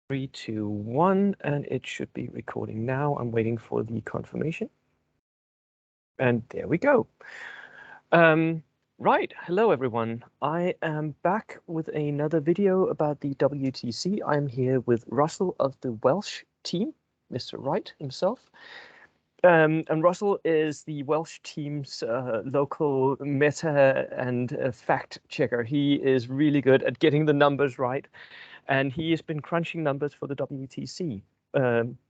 3, 2, 1, and it should be recording now. I'm waiting for the confirmation. And there we go. Right, hello everyone. I am back with another video about the WTC. I'm here with Russell of the Welsh team, Mr. Wright himself. And Russell is the Welsh team's local meta and fact checker. He is really good at getting the numbers right. And he has been crunching numbers for the WTC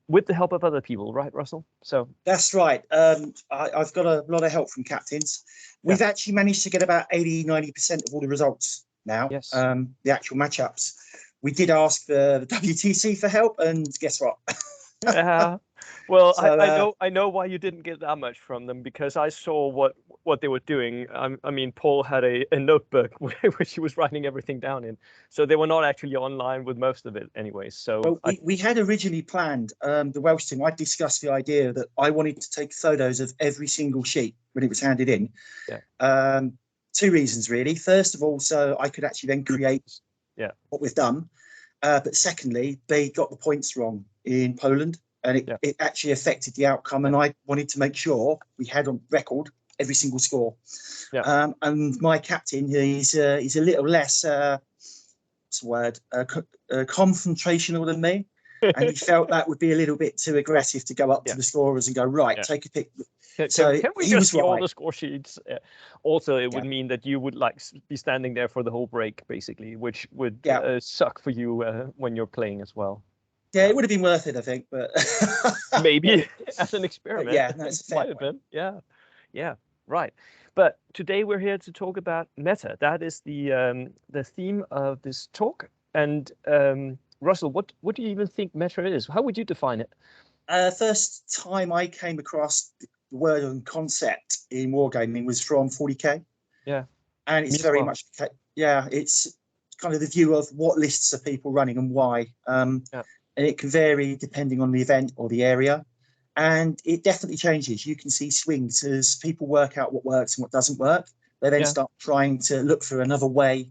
with the help of other people, right, Russell? So that's right. I've got a lot of help from captains. We've actually managed to get about 80–90% of all the results now. Yes. The actual matchups. We did ask the WTC for help, and guess what? Well, so, I know why you didn't get that much from them, because I saw what they were doing. I mean, Paul had a notebook which he was writing everything down in, so they were not actually online with most of it anyway. So we had originally planned the Welsh team. I discussed the idea that I wanted to take photos of every single sheet when it was handed in. Yeah. Two reasons really. First of all, so I could actually then create what we've done. But secondly, they got the points wrong in Poland, and it actually affected the outcome. And I wanted to make sure we had on record every single score. And my captain, he's a little less what's the word, confrontational than me, and he felt that would be a little bit too aggressive to go up to the scorers and go, right, take a pic. So can we just see all the score sheets? Also, it would mean that you would be standing there for the whole break, basically, which would suck for you when you're playing as well. Yeah, it would have been worth it, I think, but maybe as an experiment. Yeah, no, it's a fair might have been. Yeah, right. But today we're here to talk about meta. That is the theme of this talk. And Russell, what do you even think meta is? How would you define it? First time I came across the word and concept in wargaming was from 40k. Yeah. And it's very much, it's kind of the view of what lists are people running and why. And it can vary depending on the event or the area. And it definitely changes. You can see swings as people work out what works and what doesn't work. They then start trying to look for another way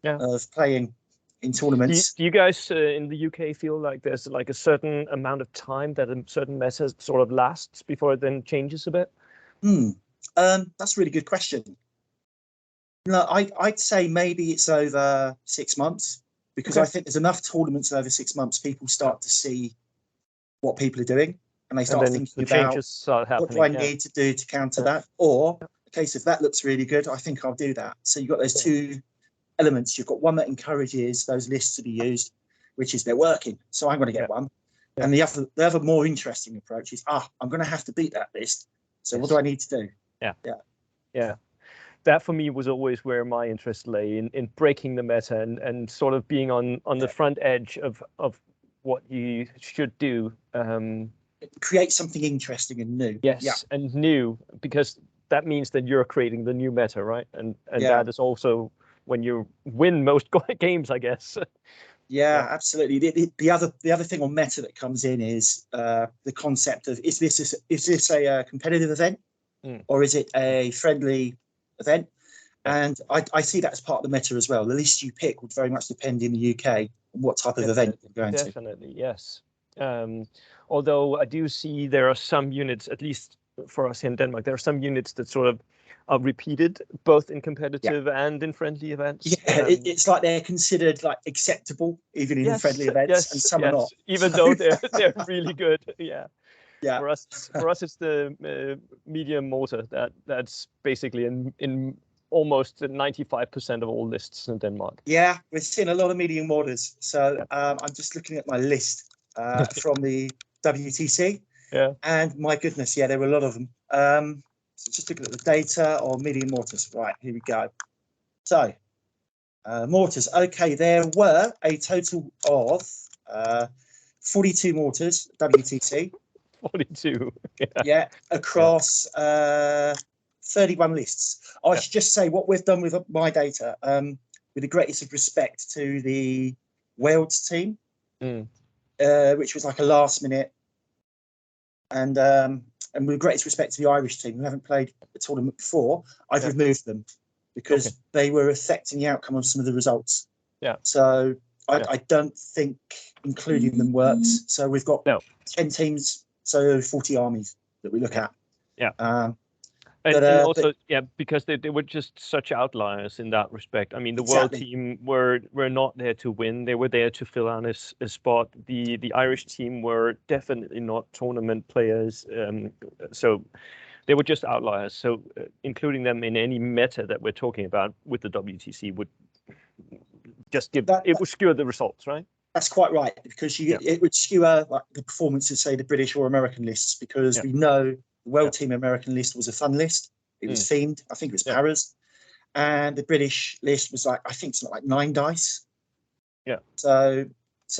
of playing in tournaments. Do you guys in the UK feel like there's like a certain amount of time that a certain meta sort of lasts before it then changes a bit? That's a really good question. No, I'd say maybe it's over 6 months, because I think there's enough tournaments over 6 months, people start to see what people are doing, and they start thinking about what do I need to do to counter that, or a case if that looks really good, I think I'll do that. So you've got those two elements. You've got one that encourages those lists to be used, which is they're working, so I'm going to get one. And the other more interesting approach is, I'm going to have to beat that list, so what do I need to do? Yeah. That for me was always where my interest lay, in breaking the meta and sort of being on the front edge of what you should do. Create something interesting and new. And new, because that means that you're creating the new meta, right? And that is also when you win most games, I guess. Absolutely. The other thing on meta that comes in is the concept of, is this a competitive event, or is it a friendly event? And I see that as part of the meta as well. The list you pick would very much depend in the UK on what type of event you're going to. Definitely, yes. Although I do see there are some units, at least for us in Denmark, there are some units that sort of are repeated both in competitive and in friendly events. It's like they're considered like acceptable even in friendly events, and some are not, even though they're really good. For us it's the medium mortar that's basically in almost 95% of all lists in Denmark. We're seeing a lot of medium mortars. So I'm just looking at my list from the WTC, and my goodness, there were a lot of them. So just looking at the data on medium mortars. Right, here we go. So mortars. Okay, there were a total of 42 mortars WTC. 42. Across 31 lists. I should just say what we've done with my data, with the greatest of respect to the Wales team, which was like a last minute, and with greatest respect to the Irish team, who haven't played a tournament before, I've removed them because they were affecting the outcome of some of the results. So I don't think including them works. So we've got 10 teams, so 40 armies that we look at. Yeah. And also, because they were just such outliers in that respect. I mean, the world team were not there to win; they were there to fill out a spot. The Irish team were definitely not tournament players, so they were just outliers. So including them in any meta that we're talking about with the WTC would just give it would skew the results, right? That's quite right, because it would skew like the performance of, say, the British or American lists, because we know the World Team American list was a fun list. It was themed. I think it was Paras. And the British list was I think something like 9 dice. Yeah. So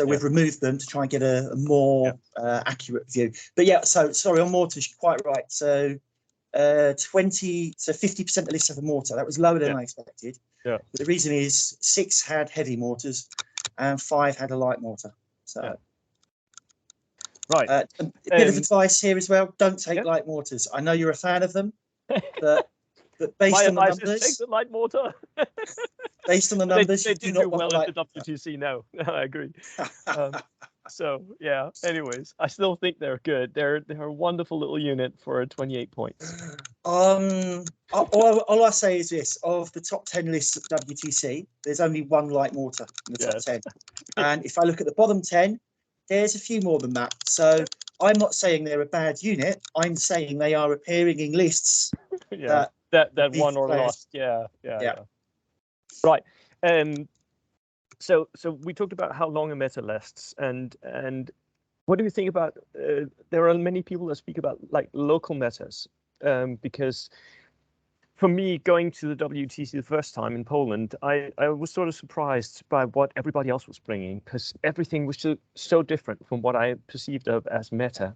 we've removed them to try and get a more accurate view. But so sorry, on mortars, you're quite right. So 50% of the list have a mortar. That was lower than I expected. Yeah. But the reason is 6 had heavy mortars and 5 had a light mortar. So right. A bit of advice here as well: don't take light mortars. I know you're a fan of them, but based on the numbers, take the light mortar. Based on the numbers, they you do not do want well at the WTC. No, I agree. So yeah. Anyways, I still think they're good. They're a wonderful little unit for 28 points. All I say is this: of the top 10 lists at WTC, there's only 1 light mortar in the top 10. And if I look at the bottom 10, there's a few more than that. So I'm not saying they're a bad unit. I'm saying they are appearing in lists that won or lost. Yeah. Right. So we talked about how long a meta lasts, and what do you think about? There are many people that speak about like local metas, because for me, going to the WTC the first time in Poland, I was sort of surprised by what everybody else was bringing, because everything was so different from what I perceived of as meta.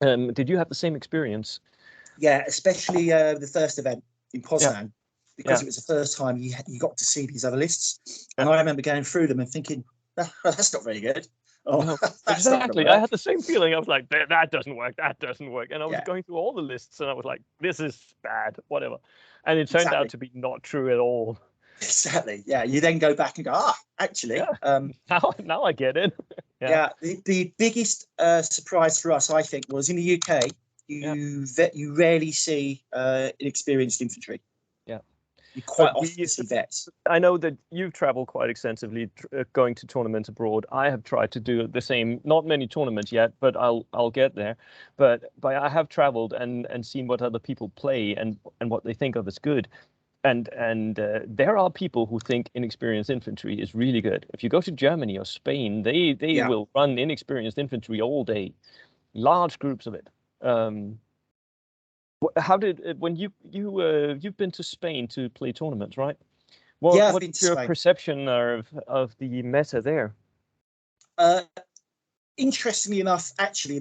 Did you have the same experience? Yeah, especially the first event in Poznan, because it was the first time you got to see these other lists. And I remember going through them and thinking, that's not very good. No, exactly. I had the same feeling. I was like, that doesn't work. That doesn't work. And I was going through all the lists and I was like, this is bad, whatever. And it turned out to be not true at all. Exactly. Yeah. You then go back and go, actually. Now I get it. The biggest surprise for us, I think, was in the UK, you rarely see inexperienced infantry. Yeah. You quite often see vets. I know that you've traveled quite extensively going to tournaments abroad. I have tried to do the same. Not many tournaments yet, but I'll get there. But I have traveled and seen what other people play and what they think of as good. And there are people who think inexperienced infantry is really good. If you go to Germany or Spain, they will run inexperienced infantry all day, large groups of it. How did when you've been to Spain to play tournaments, right? What's your perception of the meta there? Interestingly enough, actually,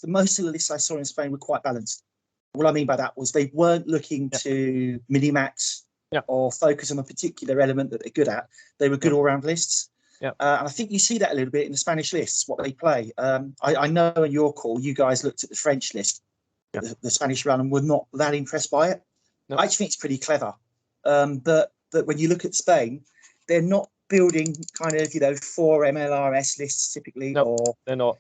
most of the lists I saw in Spain were quite balanced. What I mean by that was they weren't looking to mini-max or focus on a particular element that they're good at. They were good all-round lists. And I think you see that a little bit in the Spanish lists, what they play. I know in your call, you guys looked at the French list, the Spanish run, and were not that impressed by it. No. I actually think it's pretty clever. But when you look at Spain, they're not building kind of, 4 MLRS lists typically. No, they're not.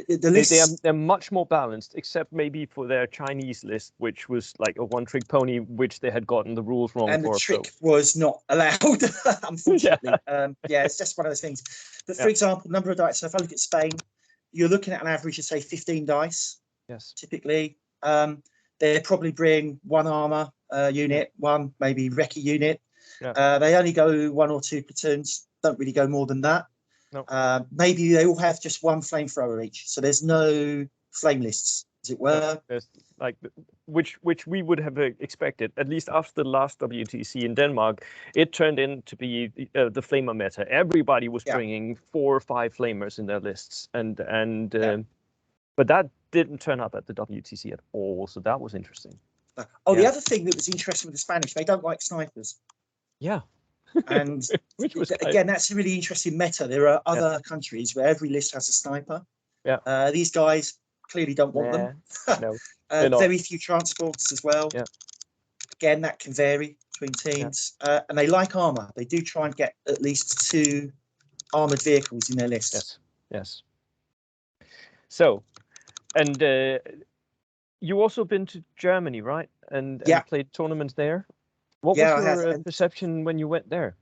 They're much more balanced, except maybe for their Chinese list, which was like a one-trick pony, which they had gotten the rules wrong and for. And the trick was not allowed, unfortunately. It's just one of those things. But for example, number of dice. So if I look at Spain, you're looking at an average of, say, 15 dice. Yes. Typically, they probably bring 1 armor unit, 1 maybe recce unit. They only go 1 or 2 platoons. Don't really go more than that. No. Maybe they all have just 1 flamethrower each, so there's no flame lists, as it were. There's like which we would have expected, at least after the last WTC in Denmark. It turned into be the flamer meta. Everybody was bringing 4 or 5 flamers in their lists, but that didn't turn up at the WTC at all. So that was interesting. The other thing that was interesting with the Spanish, they don't like snipers. Yeah. And which was again, that's a really interesting meta. There are other countries where every list has a sniper. These guys clearly don't want them. No, very few transports as well. Again, that can vary between teams. And they like armor. They do try and get at least 2 armored vehicles in their lists. Yes, yes. So, and you also been to Germany, right? And played tournaments there. What was your perception when you went there?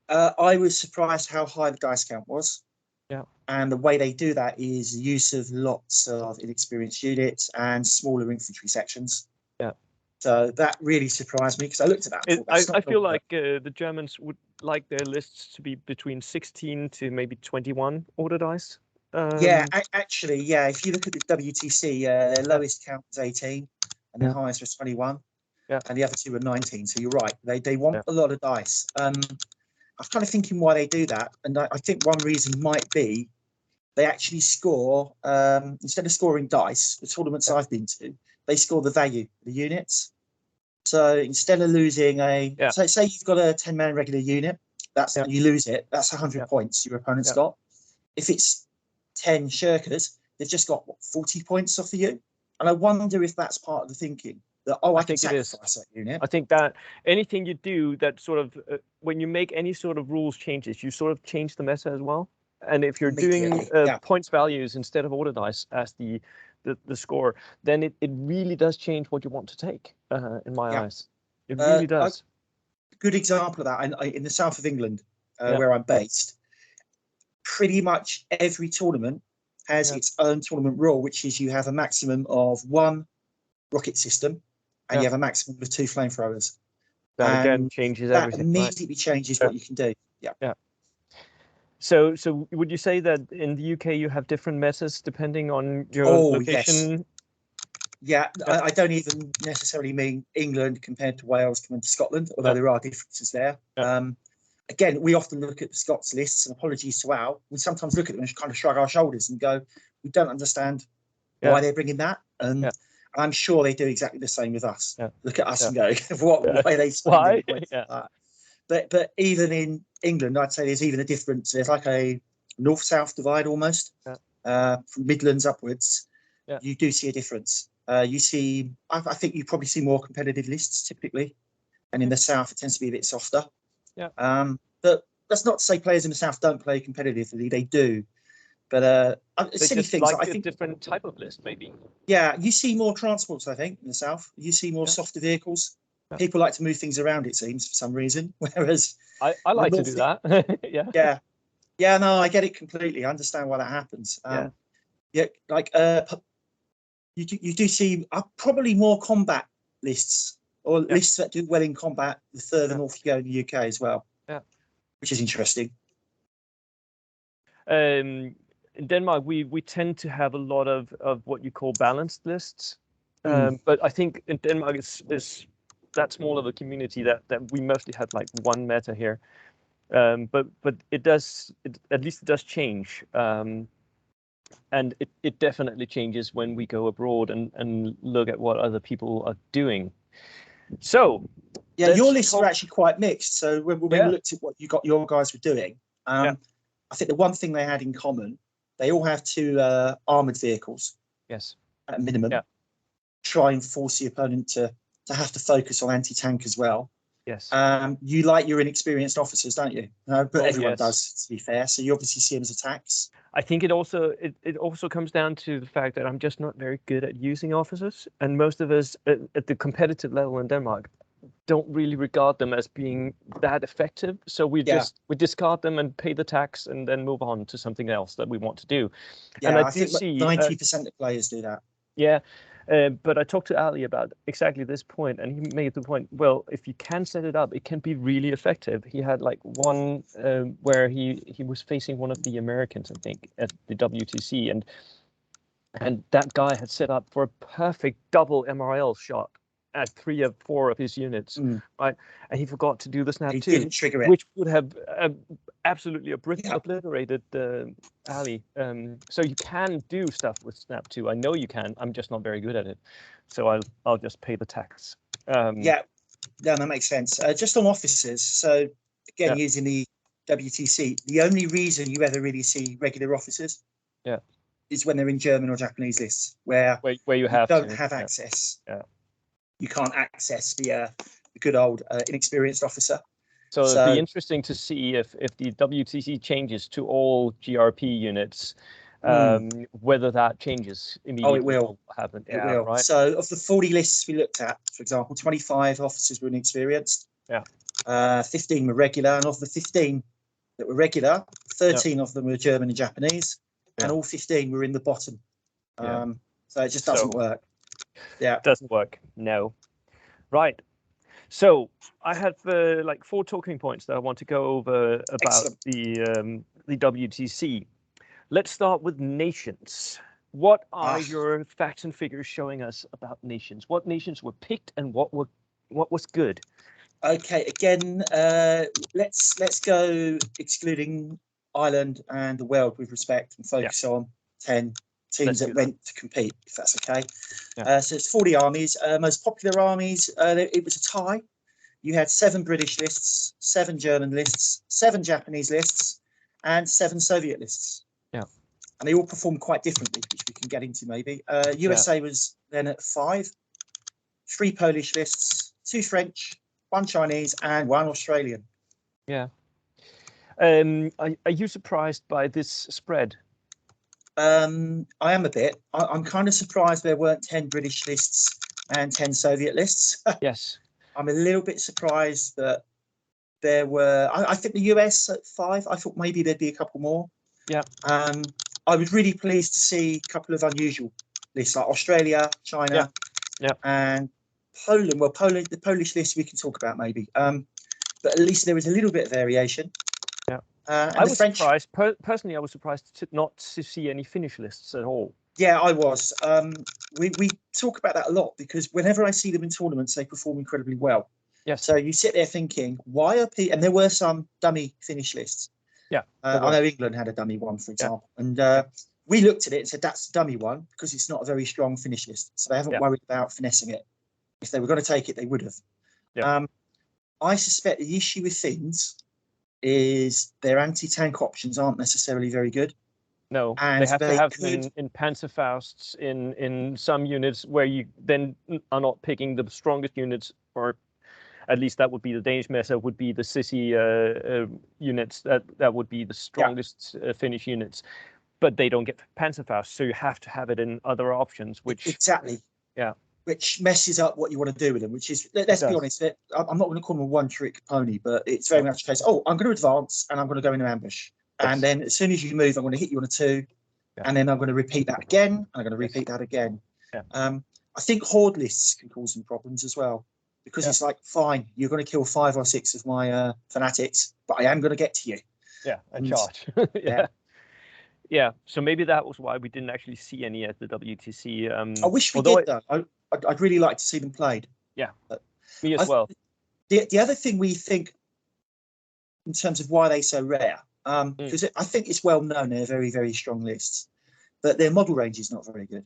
I was surprised how high the dice count was. Yeah. And the way they do that is the use of lots of inexperienced units and smaller infantry sections. Yeah. So that really surprised me because I looked at that. I feel like the Germans would like their lists to be between 16 to maybe 21 order dice. Actually, yeah. If you look at the WTC, their lowest count was 18 and their highest was 21. Yeah. And the other two were 19. So you're right. They want a lot of dice. I was kind of thinking why they do that. And I think one reason might be they actually score, instead of scoring dice, the tournaments I've been to, they score the value of the units. So instead of losing so say you've got a 10-man regular unit, you lose it, that's 100 points your opponent's got. If it's 10 shirkers, they've just got 40 points off of you. And I wonder if that's part of the thinking. That, I can sacrifice that unit. I think that anything you do that sort of, when you make any sort of rules changes, you sort of change the meta as well. And if you're doing points values instead of order dice as the score, then it really does change what you want to take, in my eyes. It really does. A good example of that, in the south of England, where I'm based, pretty much every tournament has its own tournament rule, which is you have a maximum of 1 rocket system and you have a maximum of 2 flamethrowers. That again changes everything. That immediately changes what you can do. Yeah. So would you say that in the UK you have different metas depending on your location? Yes. Yeah, I don't even necessarily mean England compared to Wales compared to Scotland, although there are differences there. Again, we often look at the Scots lists, and apologies to Al, we sometimes look at them and kind of shrug our shoulders and go, we don't understand why they're bringing that. And I'm sure they do exactly the same with us. Look at us and go, why are they spending points like that? But even in England, I'd say there's even a difference. There's like a north-south divide almost, from Midlands upwards. You do see a difference. You see, I think you probably see more competitive lists typically, and in the south it tends to be a bit softer. But that's not to say players in the south don't play competitively. They do, but silly things. Like I think different type of list maybe. Yeah, you see more transports. I think in the south, you see more softer vehicles. People like to move things around, it seems, for some reason. Whereas I like to do that. Yeah. No, I get it completely. I understand why that happens. Like you do see probably more combat lists or lists that do well in combat the further north you go in the UK as well. Which is interesting. In Denmark, we tend to have a lot of what you call balanced lists, but I think in Denmark is that small of a community that we mostly have like one meta here, but it does at least it does change, and it definitely changes when we go abroad and look at what other people are doing. So your lists are actually quite mixed. So when we looked at what your guys were doing, I think the one thing they had in common, they all have 2 armored vehicles. Yes, at a minimum. Try and force the opponent to have to focus on anti-tank as well. Yes. You like your inexperienced officers, don't you? But everyone does, to be fair. So you obviously see them as attacks. I think it also comes down to the fact that I'm just not very good at using officers, and most of us at the competitive level in Denmark don't really regard them as being that effective. So we discard them and pay the tax and then move on to something else that we want to do. Yeah, and I think see 90% of players do that. Yeah. But I talked to Ali about exactly this point, and he made the point, well, if you can set it up, it can be really effective. He had like one where he was facing one of the Americans, I think, at the WTC, and that guy had set up for a perfect double MRL shot at 3 or 4 of his units, right? And he forgot to do the snap 2, didn't trigger it, which would have absolutely obliterated Ali. So you can do stuff with snap 2. I know you can. I'm just not very good at it. So I'll just pay the tax. Yeah, that makes sense. Just on officers. So again, using the WTC, the only reason you ever really see regular officers, is when they're in German or Japanese lists, where you don't have access. You can't access the good old inexperienced officer. So it'd be interesting to see if the WTC changes to all GRP units, whether that changes immediately. Oh, it will happen. It will. Right. So of the 40 lists we looked at, for example, 25 officers were inexperienced. Yeah. 15 were regular, and of the 15 that were regular, 13 of them were German and Japanese, and all 15 were in the bottom. So it just doesn't work. Yeah. It doesn't work. No. Right. So I have like 4 talking points that I want to go over about the WTC. Let's start with nations. What are your facts and figures showing us about nations? What nations were picked and what was good? Okay, again, let's go excluding Ireland and the world with respect and focus on 10 teams that went to compete, if that's okay. So it's 40 armies. Most popular armies, it was a tie. You had 7 British lists, 7 German lists, 7 Japanese lists, and 7 Soviet lists. Yeah. And they all performed quite differently, which we can get into maybe. USA was then at 5, 3 Polish lists, 2 French, 1 Chinese, and 1 Australian. Yeah. Are you surprised by this spread? I am a bit. I'm kind of surprised there weren't 10 British lists and 10 Soviet lists. Yes. I'm a little bit surprised that there were. I think the US at 5. I thought maybe there'd be a couple more. Yeah. I was really pleased to see a couple of unusual lists like Australia, China, and Poland. Well, Poland, the Polish list we can talk about maybe. But at least there was a little bit of variation. Yeah. I was surprised. Personally, I was surprised not to see any Finnish lists at all. Yeah, I was. We talk about that a lot because whenever I see them in tournaments, they perform incredibly well. Yes. So you sit there thinking, why are people? And there were some dummy Finnish lists. Yeah. I know England had a dummy one, for example, and we looked at it and said that's the dummy one because it's not a very strong Finnish list. So they haven't worried about finessing it. If they were going to take it, they would have. Yeah. I suspect the issue with Finns is their anti-tank options aren't necessarily very good. No, and they have to have them in Panzerfausts in some units where you then are not picking the strongest units, or at least that would be the Danish Mesa, would be the Sissy units, that would be the strongest Finnish units, but they don't get Panzerfaust, so you have to have it in other options, which... Exactly. Yeah. Which messes up what you want to do with them, which is, let's be honest, I'm not going to call them a one-trick pony, but it's very much a case, I'm going to advance and I'm going to go into ambush. And then as soon as you move, I'm going to hit you on a 2, and then I'm going to repeat that again, and I'm going to repeat that again. Yeah. I think horde lists can cause some problems as well, because it's like, fine, you're going to kill 5 or 6 of my fanatics, but I am going to get to you. Yeah, and charge. Yeah. So maybe that was why we didn't actually see any at the WTC. I wish we did, though. I'd really like to see them played. Yeah, me as well. The other thing we think, in terms of why they're so rare, because I think it's well known they're very, very strong lists, but their model range is not very good.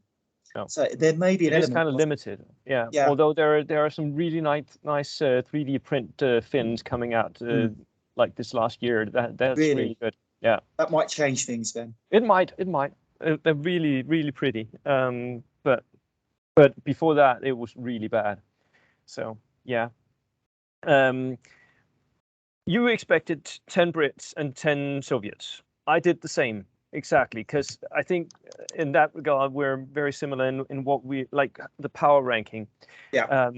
No. So there may be an element. It's kind of limited. Yeah. Although there are some really nice 3D print Finns coming out like this last year. That's really good. Yeah. That might change things then. It might. They're really, really pretty. But before that, it was really bad. So yeah. You expected 10 Brits and 10 Soviets. I did the same, exactly, because I think in that regard, we're very similar in what we like, the power ranking. Yeah.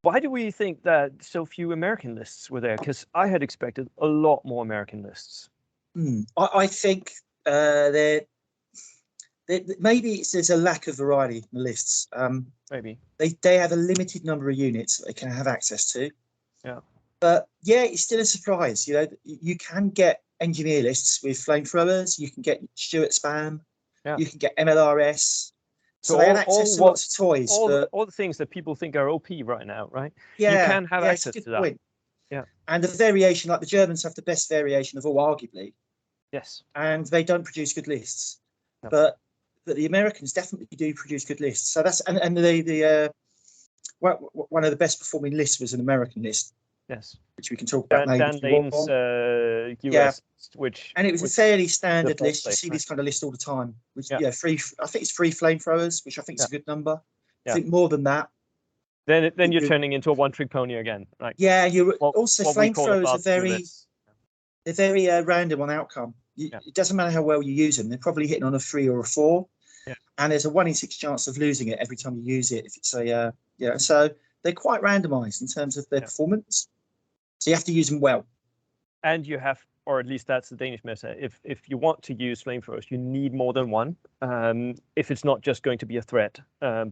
Why do we think that so few American lists were there? Because I had expected a lot more American lists. I think maybe there's a lack of variety in the lists. Maybe. They have a limited number of units that they can have access to. Yeah. But yeah, it's still a surprise. You know, you can get engineer lists with flamethrowers. You can get Stuart spam. Yeah. You can get MLRS. So they have access to lots of toys. All the things that people think are OP right now, right? Yeah. You can have access to that. Point. Yeah. And the variation, like the Germans have the best variation of all, arguably. Yes. And they don't produce good lists. No. But the Americans definitely do produce good lists. So that's and the one of the best performing lists was an American list. Yes, which we can talk about Dan Lane's US, and it was a fairly standard list. You see this kind of list all the time. Which free. I think it's 3 flamethrowers, which I think is a good number. I think more than that, Then you're turning into a one-trick pony again, right? Yeah, you're also what we call flamethrowers are bullets. they're very random on outcome. It doesn't matter how well you use them; they're probably hitting on a 3 or a 4, and there's a 1 in 6 chance of losing it every time you use it. If it's a so they're quite randomised in terms of their performance. So you have to use them well. And you have, or at least that's the Danish meta. If you want to use flamethrowers, you need more than one. If it's not just going to be a threat,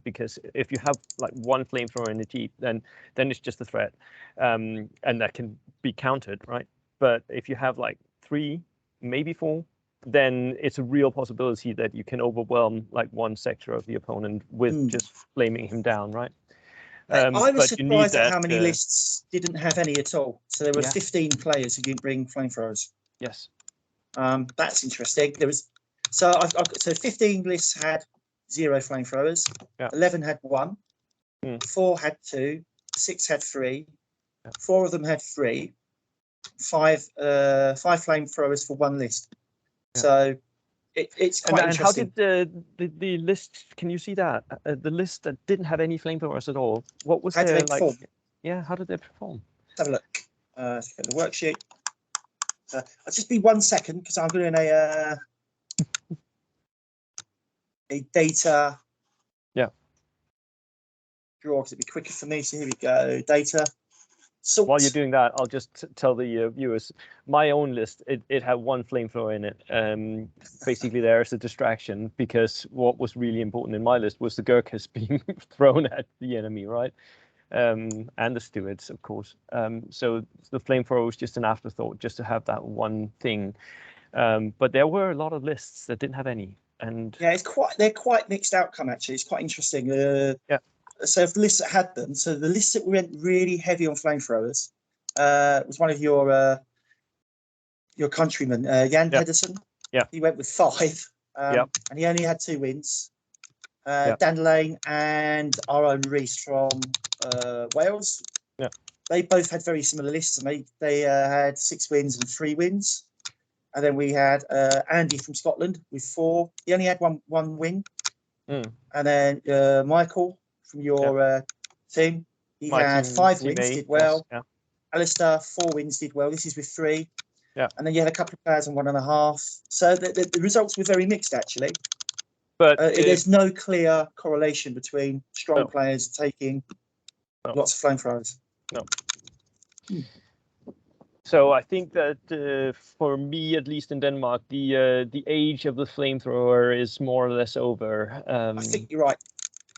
because if you have like one flamethrower in the jeep, then it's just a threat, and that can be countered, right? But if you have like 3, maybe 4, then it's a real possibility that you can overwhelm like one sector of the opponent with just flaming him down, right? I was surprised at how many lists didn't have any at all. So there were 15 players who didn't bring flamethrowers. Yes. That's interesting. There was so 15 lists had 0 flamethrowers. 11 had 1. 4 had 2. 6 had 3. 4 of them had 3. 5 flamethrowers for 1 list. So it's quite interesting. And how did the list? Can you see that the list that didn't have any flamethrowers at all? What was their like? Perform? Yeah, how did they perform? Let's have a look. Let's get the worksheet. I'll just be 1 second because I'm doing a data. Draw because it'd be quicker for me. So here we go. Data. Salt. While you're doing that, I'll just tell the viewers my own list. It had 1 flamethrower in it. Basically, there is a distraction because what was really important in my list was the Gurkhas being thrown at the enemy, right? And the stewards, of course. So the flamethrower was just an afterthought, just to have that one thing. But there were a lot of lists that didn't have any. And yeah, they're quite mixed outcome actually. It's quite interesting. So if the lists that had them, so the list that went really heavy on flamethrowers was one of your countrymen, Jan Pedersen. Yeah, he went with 5, and he only had 2 wins. Dan Lane and our own Reese from Wales. Yeah, they both had very similar lists, and they had 6 wins and 3 wins. And then we had Andy from Scotland with 4. He only had one win. And then Michael from your team, he had 5 wins, did well. Yes, Alistair, 4 wins, did well. This is with 3. Yeah. And then you had a couple of players on 1.5. So the results were very mixed actually. But there's no clear correlation between strong players taking lots of flamethrowers. No. So I think that for me, at least in Denmark, the age of the flamethrower is more or less over. I think you're right.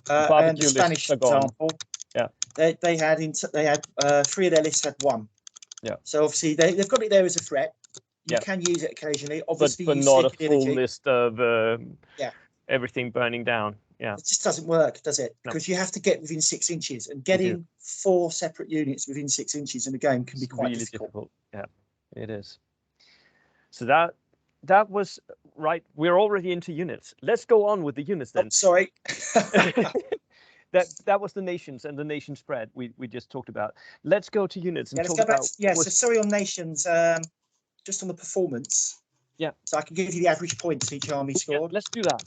Barbecue and the Spanish, for example, they had 3 of their lists had 1. Yeah. So obviously they've got it there as a threat. You can use it occasionally. Obviously, but not a full list of everything burning down. Yeah. It just doesn't work, does it? Because you have to get within 6 inches, and getting 4 separate units within 6 inches in a game can be quite really difficult. Yeah, it is. So that was right. We're already into units. Let's go on with the units then. Oh, sorry. that was the nations and the nation spread we just talked about. Let's go to units and talk about. So sorry on nations. Just on the performance. Yeah. So I can give you the average points each army scored. Let's do that.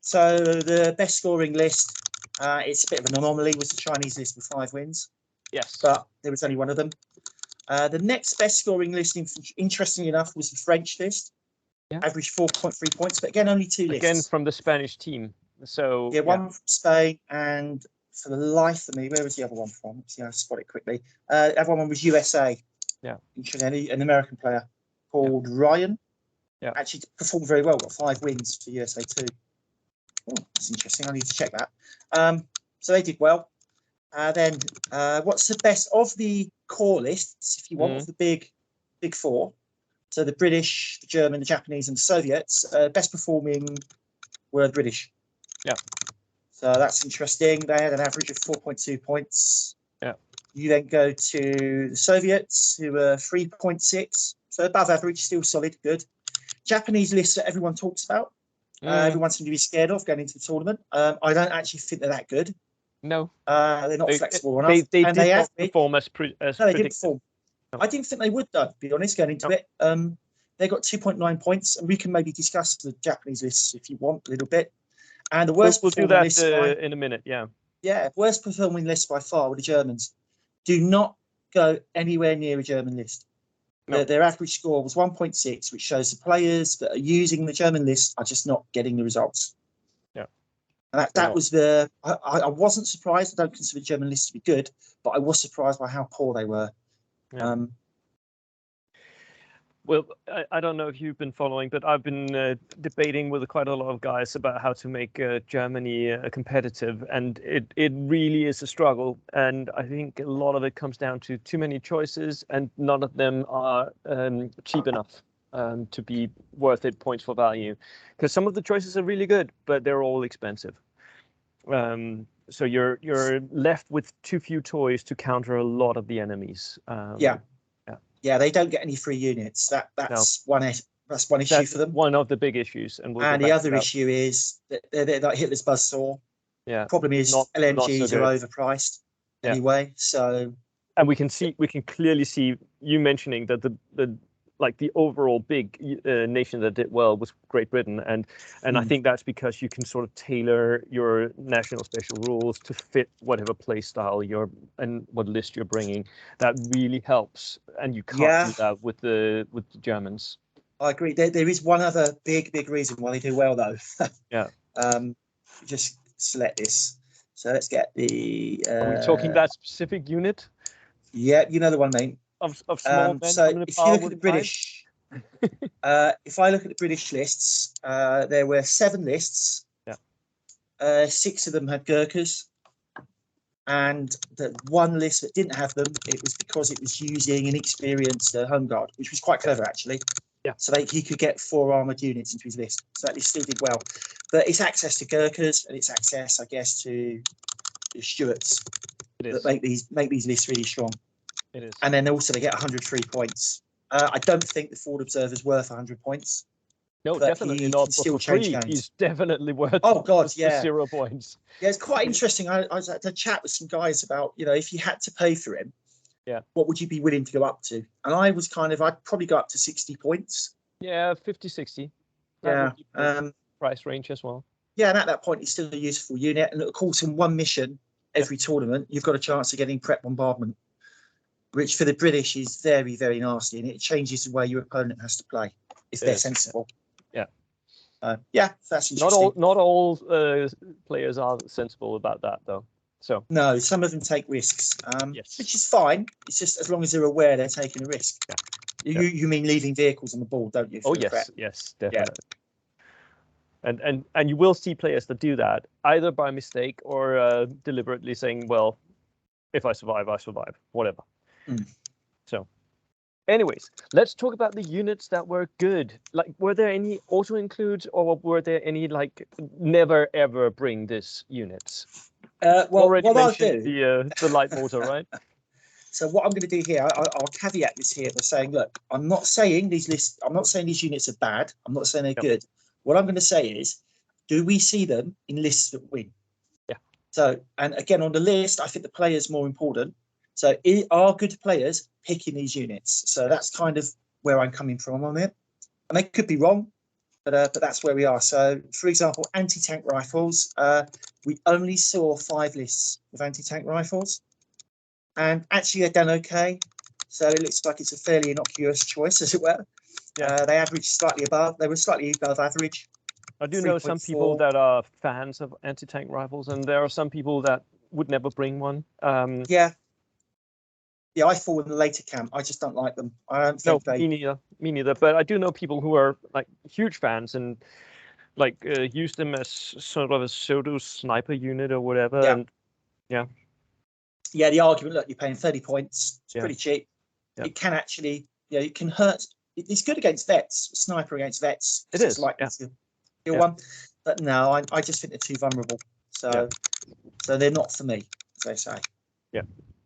So the best scoring list, it's a bit of an anomaly, was the Chinese list with 5 wins. Yes. But there was only one of them. The next best scoring list, interestingly enough, was the French list. Yeah. Average 4.3 points, but again, only 2 lists. Again, from the Spanish team. So one from Spain, and for the life of me, where was the other one from? Let's see, I'll spot it quickly. The other one was USA. Yeah. An American player called Ryan. Yeah. Actually performed very well, got 5 wins for USA too. Oh, that's interesting. I need to check that. So they did well. Then what's the best of the core lists, if you want, of the big 4? So the British, the German, the Japanese, and the Soviets. Best performing were the British. Yeah. So that's interesting. They had an average of 4.2 points. Yeah. You then go to the Soviets, who were 3.6. So above average, still solid, good. Japanese list that everyone talks about. Everyone seems to be scared of going into the tournament. I don't actually think they're that good. No. They're not flexible enough. They did not perform as no, they didn't perform. No. I didn't think they would, though, to be honest, going into it. They got 2.9 points, and we can maybe discuss the Japanese lists if you want a little bit. And the worst we'll do that in a minute, yeah. Yeah, worst performing list by far were the Germans. Do not go anywhere near a German list. No. Their average score was 1.6, which shows the players that are using the German list are just not getting the results. Yeah. And that was the. I wasn't surprised. I don't consider the German list to be good, but I was surprised by how poor they were. Yeah. Well, I don't know if you've been following, but I've been debating with quite a lot of guys about how to make Germany competitive, and it really is a struggle. And I think a lot of it comes down to too many choices, and none of them are cheap enough to be worth it points for value. Because some of the choices are really good, but they're all expensive. So you're left with too few toys to counter a lot of the enemies. Yeah, they don't get any free units. That's one issue for them. One of the big issues, and the other issue is that they're like Hitler's buzzsaw. Yeah. Problem is LMGs are overpriced anyway. So, and we can clearly see you mentioning that the overall big nation that did well was Great Britain, and I think that's because you can sort of tailor your national special rules to fit whatever play style and what list you're bringing. That really helps, and you can't do that with the Germans. I agree. There is one other big reason why they do well, though. Yeah. Just select this. So let's get the. Are we talking that specific unit? Yeah, you know the one, mate. Of small men. So if you look at the British, if I look at the British lists, there were 7 lists. Yeah. 6 of them had Gurkhas, and the one list that didn't have them, it was because it was using inexperienced Home Guard, which was quite clever actually. Yeah. So he could get 4 armoured units into his list. So that list still did well, but it's access to Gurkhas and it's access, I guess, to the Stuarts that make these lists really strong. It is. And then also they get 103 points. I don't think the Forward Observer's worth 100 points. No, definitely not. Still change games. He's definitely worth. Oh God, yeah. 0 points. Yeah, it's quite interesting. I was at a chat with some guys about, if you had to pay for him, what would you be willing to go up to? And I was I'd probably go up to 60 points. Yeah, 50, 60. Price range as well. Yeah, and at that point, it's still a useful unit. And of course, in one mission every tournament, you've got a chance of getting prep bombardment, which for the British is very, very nasty, and it changes the way your opponent has to play if they're sensible. Yeah. That's interesting. Not all players are sensible about that, though. So no, some of them take risks, which is fine. It's just as long as they're aware they're taking a risk. Yeah. You mean leaving vehicles on the board, don't you? Yes, definitely. Yeah. And you will see players that do that either by mistake or deliberately saying, well, if I survive, I survive, whatever. So anyways, let's talk about the units that were good. Like, were there any auto includes, or were there any never ever bring this units? What I'll do, the light mortar, right? So what I'm going to do here, I'll caveat this here by saying, look, I'm not saying these units are bad. I'm not saying they're good. What I'm going to say is, do we see them in lists that win? Yeah. So, and again, on the list, I think the player's more important. So are good players picking these units? So that's kind of where I'm coming from on it. And I could be wrong, but that's where we are. So, for example, anti-tank rifles, we only saw 5 lists of anti-tank rifles. And actually, they've done okay. So it looks like it's a fairly innocuous choice, as it were. Yeah. They averaged slightly above. They were slightly above average. I do know some people that are fans of anti-tank rifles, and there are some people that would never bring one. Yeah, I fall in the later camp. I just don't like them. I don't think me neither. But I do know people who are huge fans and use them as sort of a pseudo sniper unit or whatever. Yeah. And the argument, look, you're paying 30 points. It's pretty cheap. Yeah. It can actually, it can hurt. It's good against vets. Sniper against vets. It is. One. But no, I just think they're too vulnerable. So they're not for me, as they say. Yeah.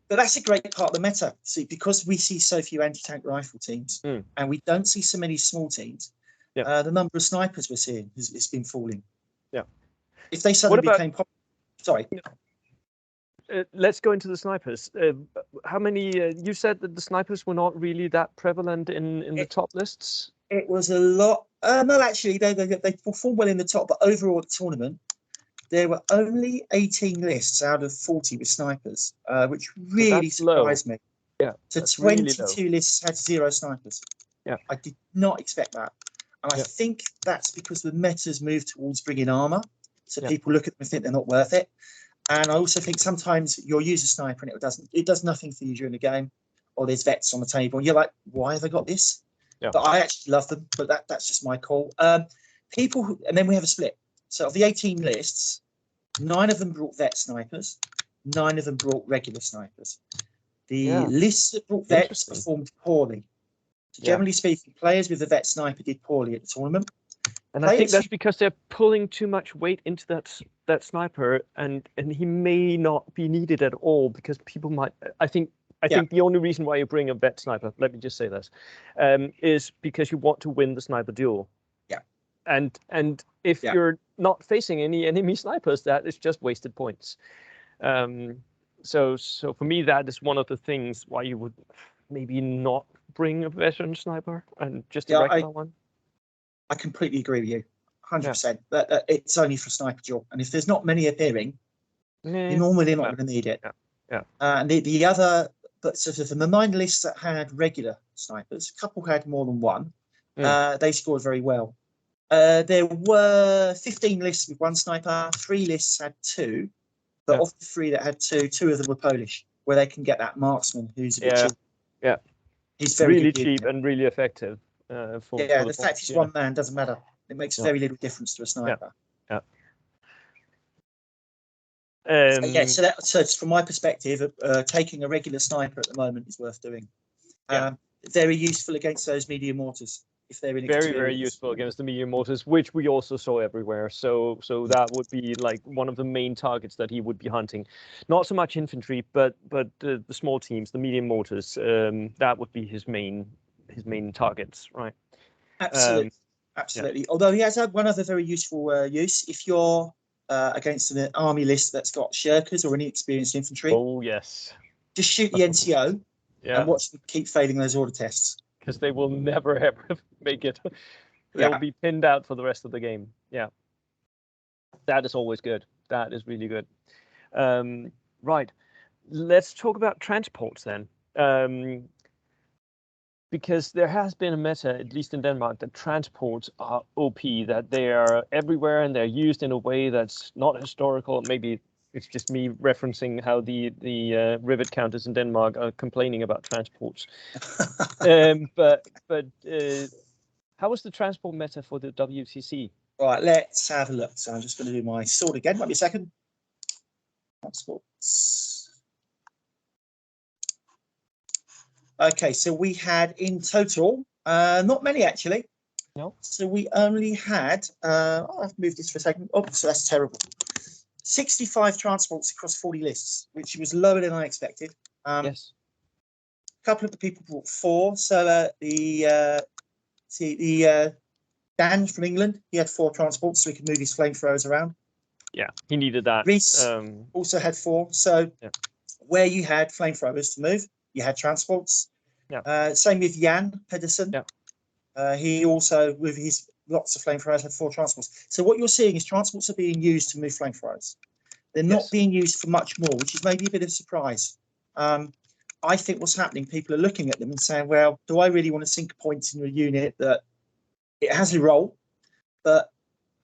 But that's a great part of the meta. See, because we see so few anti-tank rifle teams and we don't see so many small teams, the number of snipers we're seeing has been falling. Yeah. If they suddenly became popular. Sorry. Let's go into the snipers. How many? You said that the snipers were not really that prevalent in the top lists. It was a lot. No, actually, they performed well in the top, but overall the tournament, there were only 18 lists out of 40 with snipers, which So really that's low. surprised me. Yeah, So that's really 22 low. lists had 0 snipers. Yeah. I did not expect that. And I Yeah. think that's because the meta's moved towards bringing armor. So Yeah. people look at them and think they're not worth it. And I also think sometimes you'll use a sniper and it does nothing for you during the game, or there's vets on the table and you're like, why have I got this? Yeah. But I actually love them, but that's just my call. People who, and then we have a split. So of the 18 lists, 9 of them brought vet snipers, 9 of them brought regular snipers. The lists that brought vets performed poorly. So generally speaking, players with the vet sniper did poorly at the tournament. And I think that's because they're pulling too much weight into that sniper, and he may not be needed at all because people might. I think the only reason why you bring a vet sniper, let me just say this, is because you want to win the sniper duel. Yeah. And if you're not facing any enemy snipers, that is just wasted points. So for me, that is one of the things why you would maybe not bring a veteran sniper and just a regular one. I completely agree with you, 100%. But it's only for sniper duel, and if there's not many appearing, you're normally not going to need it. And the other, but sort of the 9 lists that had regular snipers, a couple had more than one. They scored very well. There were 15 lists with 1 sniper, 3 lists had 2, but of the 3 that had 2, 2 of them were Polish, where they can get that marksman who's a bit cheap. Yeah, he's very really good cheap and really effective. For the fact he's one man doesn't matter. It makes very little difference to a sniper. So from my perspective, taking a regular sniper at the moment is worth doing. Very useful against those medium mortars if they're inexperienced. Very useful against the medium mortars, which we also saw everywhere. So that would be like one of the main targets that he would be hunting. Not so much infantry, but the small teams, the medium mortars. That would be his main targets, right? Absolutely. Although he has had one other very useful use. If you're against an army list that's got shirkers or any experienced infantry, just shoot the NCO and watch them keep failing those order tests. Because they will never ever make it. They'll be pinned out for the rest of the game. Yeah, that is always good. That is really good. Right, let's talk about transports then. Because there has been a meta, at least in Denmark, that transports are OP, that they are everywhere and they're used in a way that's not historical. Maybe it's just me referencing how the rivet counters in Denmark are complaining about transports. But how was the transport meta for the WTC? Right, let's have a look. So I'm just going to do my sword again. Might be a second. Transports. Okay, so we had in total, not many actually. No. So we only had, I've moved this for a second. Oh, so that's terrible. 65 transports across 40 lists, which was lower than I expected. Yes. A couple of the people brought 4. So Dan from England, he had 4 transports, so he could move his flamethrowers around. Yeah, he needed that. Reese also had 4. So where you had flamethrowers to move, you had transports. Same with Jan Pedersen. He also, with his lots of flamethrowers, had 4 transports. So what you're seeing is transports are being used to move flamethrowers. They're not being used for much more, which is maybe a bit of a surprise. I think what's happening, people are looking at them and saying, well, do I really want to sink points in a unit that it has a role, but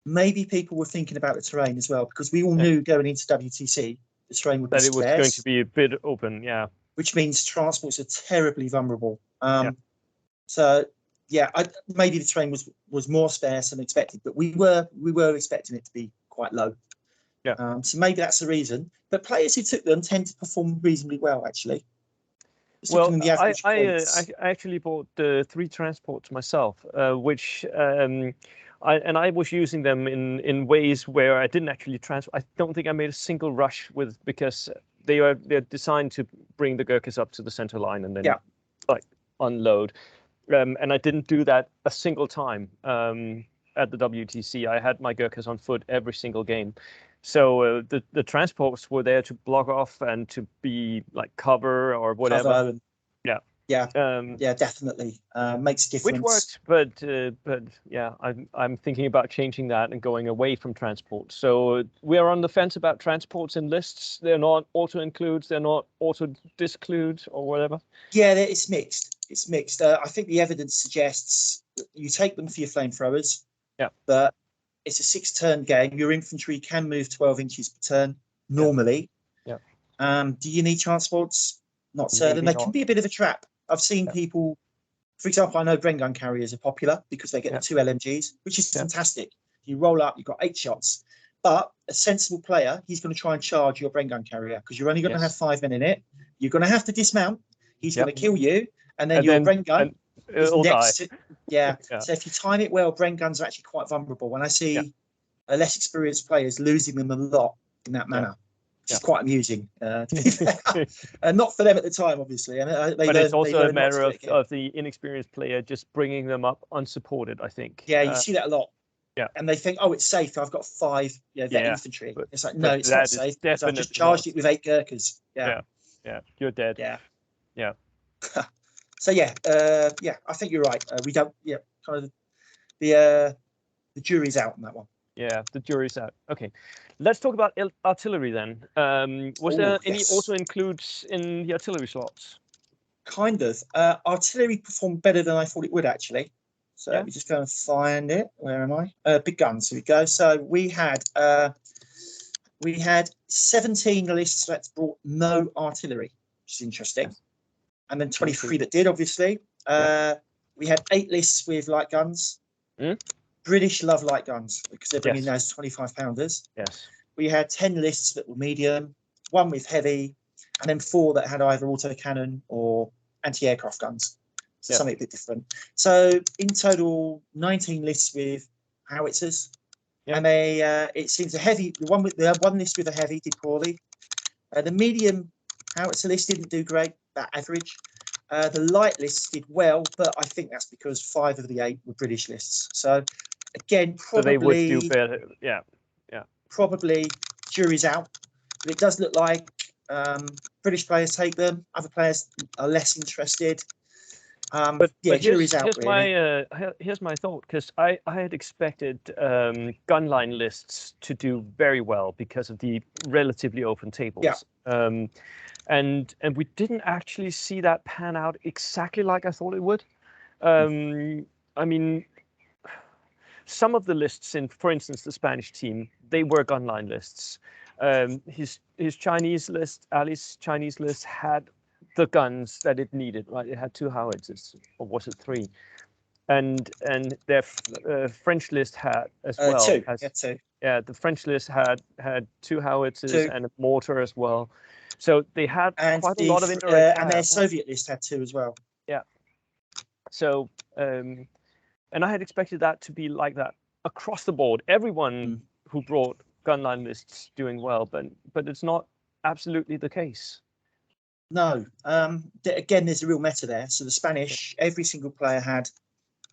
maybe people were thinking about the terrain as well, because we all knew going into WTC, the terrain would be it was going to be a bit open, which means transports are terribly vulnerable. So maybe the terrain was more sparse than expected, but we were expecting it to be quite low. So maybe that's the reason. But players who took them tend to perform reasonably well, actually. Well, I actually bought 3 transports myself, which I was using them in ways where I didn't actually transfer. I don't think I made a single rush because they're designed to bring the Gurkhas up to the center line and then like unload. And I didn't do that a single time at the WTC. I had my Gurkhas on foot every single game. So the transports were there to block off and to be like cover or whatever. Yeah, Um, yeah, definitely makes a which difference. worked, but yeah, I'm thinking about changing that and going away from transport. So we are on the fence about transports and lists. They're not auto includes, they're not auto disclude or whatever. Yeah, it's mixed. It's mixed. I think the evidence suggests that you take them for your flamethrowers. Yeah. But it's a 6-turn game. Your infantry can move 12 inches per turn normally. Yeah. Do you need transports? Not certain. Maybe They can not. be a bit of a trap. I've seen Yeah. people, for example, I know Bren gun carriers are popular because they get Yeah. the 2 LMGs, which is Yeah. fantastic. You roll up, you've got 8 shots. But a sensible player, he's going to try and charge your Bren gun carrier because you're only going to have 5 men in it. You're going to have to dismount. He's going to kill you, and then your Bren gun is next to. Yeah. So if you time it well, Bren guns are actually quite vulnerable. When I see less experienced players losing them a lot in that manner, which is quite amusing. To be fair. And not for them at the time, obviously. And but it's also a matter of the inexperienced player just bringing them up unsupported, I think. Yeah, you see that a lot. Yeah. And they think, oh, it's safe. I've got 5 vet infantry. But, it's like, no, it's not safe because I've just charged it with 8 Gurkhas. Yeah. Yeah. You're dead. Yeah. So I think you're right. We don't. Yeah, kind of the jury's out on that one. Yeah, the jury's out. Okay, let's talk about artillery then. Was there any auto includes in the artillery slots? Kind of. Artillery performed better than I thought it would actually. So let me just go and find it. Where am I? Big guns. Here we go. So we had 17 lists that brought no artillery, which is interesting. Yes. And then 23 that did, obviously. We had 8 lists with light guns. British love light guns because they're bringing those 25-pounders. Yes. We had 10 lists that were medium, 1 with heavy, and then 4 that had either autocannon or anti-aircraft guns. So something a bit different. So in total, 19 lists with howitzers. And it seems the one list with a heavy did poorly. The medium howitzer list didn't do great, about average. The light lists did well, but I think that's because 5 of the 8 were British lists. So again, probably so they would do better. Yeah. Probably jury's out, but it does look like British players take them. Other players are less interested. But jury's out. Here's my thought, because I had expected gunline lists to do very well because of the relatively open tables. Yeah. And we didn't actually see that pan out exactly like I thought it would. I mean, some of the lists in, for instance, the Spanish team, they were gunline lists. His Chinese list, Ali's Chinese list, had the guns that it needed, right? It had 2 howitzers, or was it 3? And their French list had as well. 2. 2. Yeah, the French list had 2 howitzers and a mortar as well. So they had quite a lot of indirect fire. And their Soviet list had 2 as well. Yeah. So, and I had expected that to be like that across the board. Everyone who brought gunline lists doing well, but it's not absolutely the case. No. Again, there's a real meta there. So the Spanish, every single player had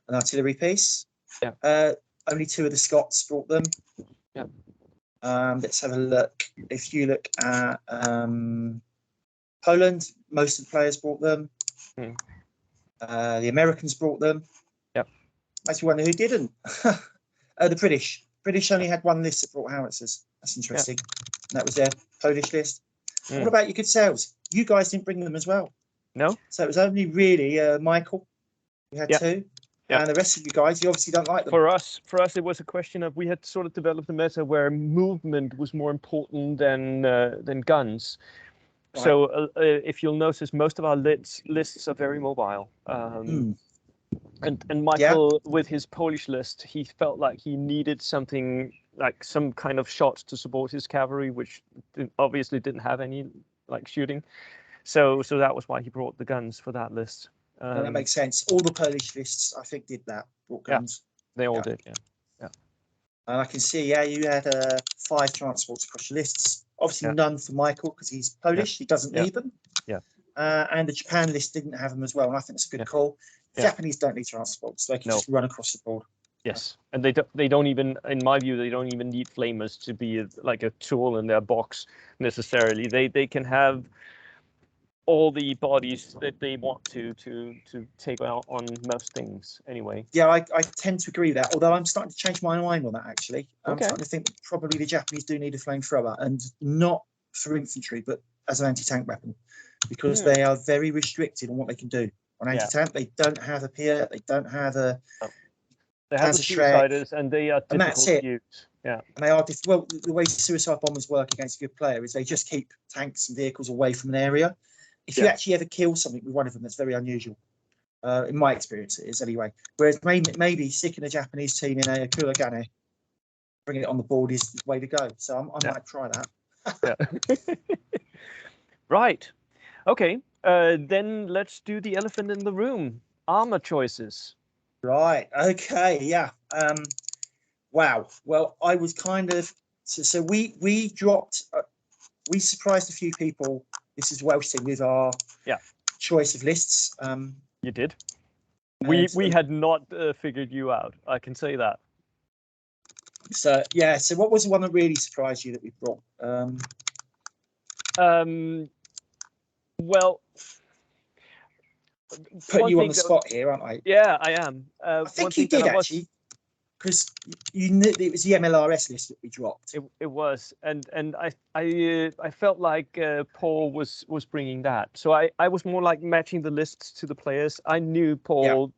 an artillery piece. Yeah. Only 2 of the Scots brought them. Yeah. Let's have a look. If you look at Poland, most of the players brought them. The Americans brought them. Yep. Actually, wonder who didn't. The British. British only had 1 list that brought howitzers. That's interesting. And that was their Polish list. What about your good sales? You guys didn't bring them as well. No. So it was only really Michael. You had 2. And the rest of you guys, you obviously don't like them. For us, it was a question of, we had sort of developed a meta where movement was more important than guns. Right. So if you'll notice, most of our lists are very mobile. And Michael, with his Polish list, he felt like he needed something like some kind of shot to support his cavalry, which obviously didn't have any shooting. So that was why he brought the guns for that list. That makes sense. All the Polish lists, I think, did that. Brought guns. Yeah, they all did. Yeah. And I can see, you had 5 transports across your lists. Obviously, none for Michael because he's Polish. He doesn't need them. Yeah. And the Japan list didn't have them as well. And I think it's a good call. The Japanese don't need transports. They can just run across the board. Yes, and they don't even, in my view, they don't even need flamers to be like a tool in their box necessarily. They can have all the bodies that they want to take out on most things anyway. Yeah, I tend to agree with that, although I'm starting to change my mind on that, actually. I'm Okay. starting to think that probably the Japanese do need a flamethrower, and not for infantry, but as an anti-tank weapon, because they are very restricted on what they can do. On anti-tank, they don't have a pier, they don't have a... They have the suiciders, and they are difficult to use. Yeah. And they are well, the way suicide bombers work against a good player is they just keep tanks and vehicles away from an area. If you actually ever kill something with one of them, that's very unusual. In my experience, it is anyway. Whereas maybe sticking a Japanese team in a Kuragane, bringing it on the board is the way to go. So I might try that. Right. Okay. Then let's do the elephant in the room. Armor choices. Right. Okay. Yeah. Wow. Well, I was kind of so we dropped. We surprised a few people. This is Welsh team with our choice of lists. You did. We had not figured you out. I can say that. So yeah. So what was the one that really surprised you that we brought? Well, putting you on the spot here, aren't I? Yeah, I am. I think you did actually, because you knew it was the MLRS list that we dropped. It was, and I felt like Paul was bringing that. So I was more like matching the lists to the players. I knew Paul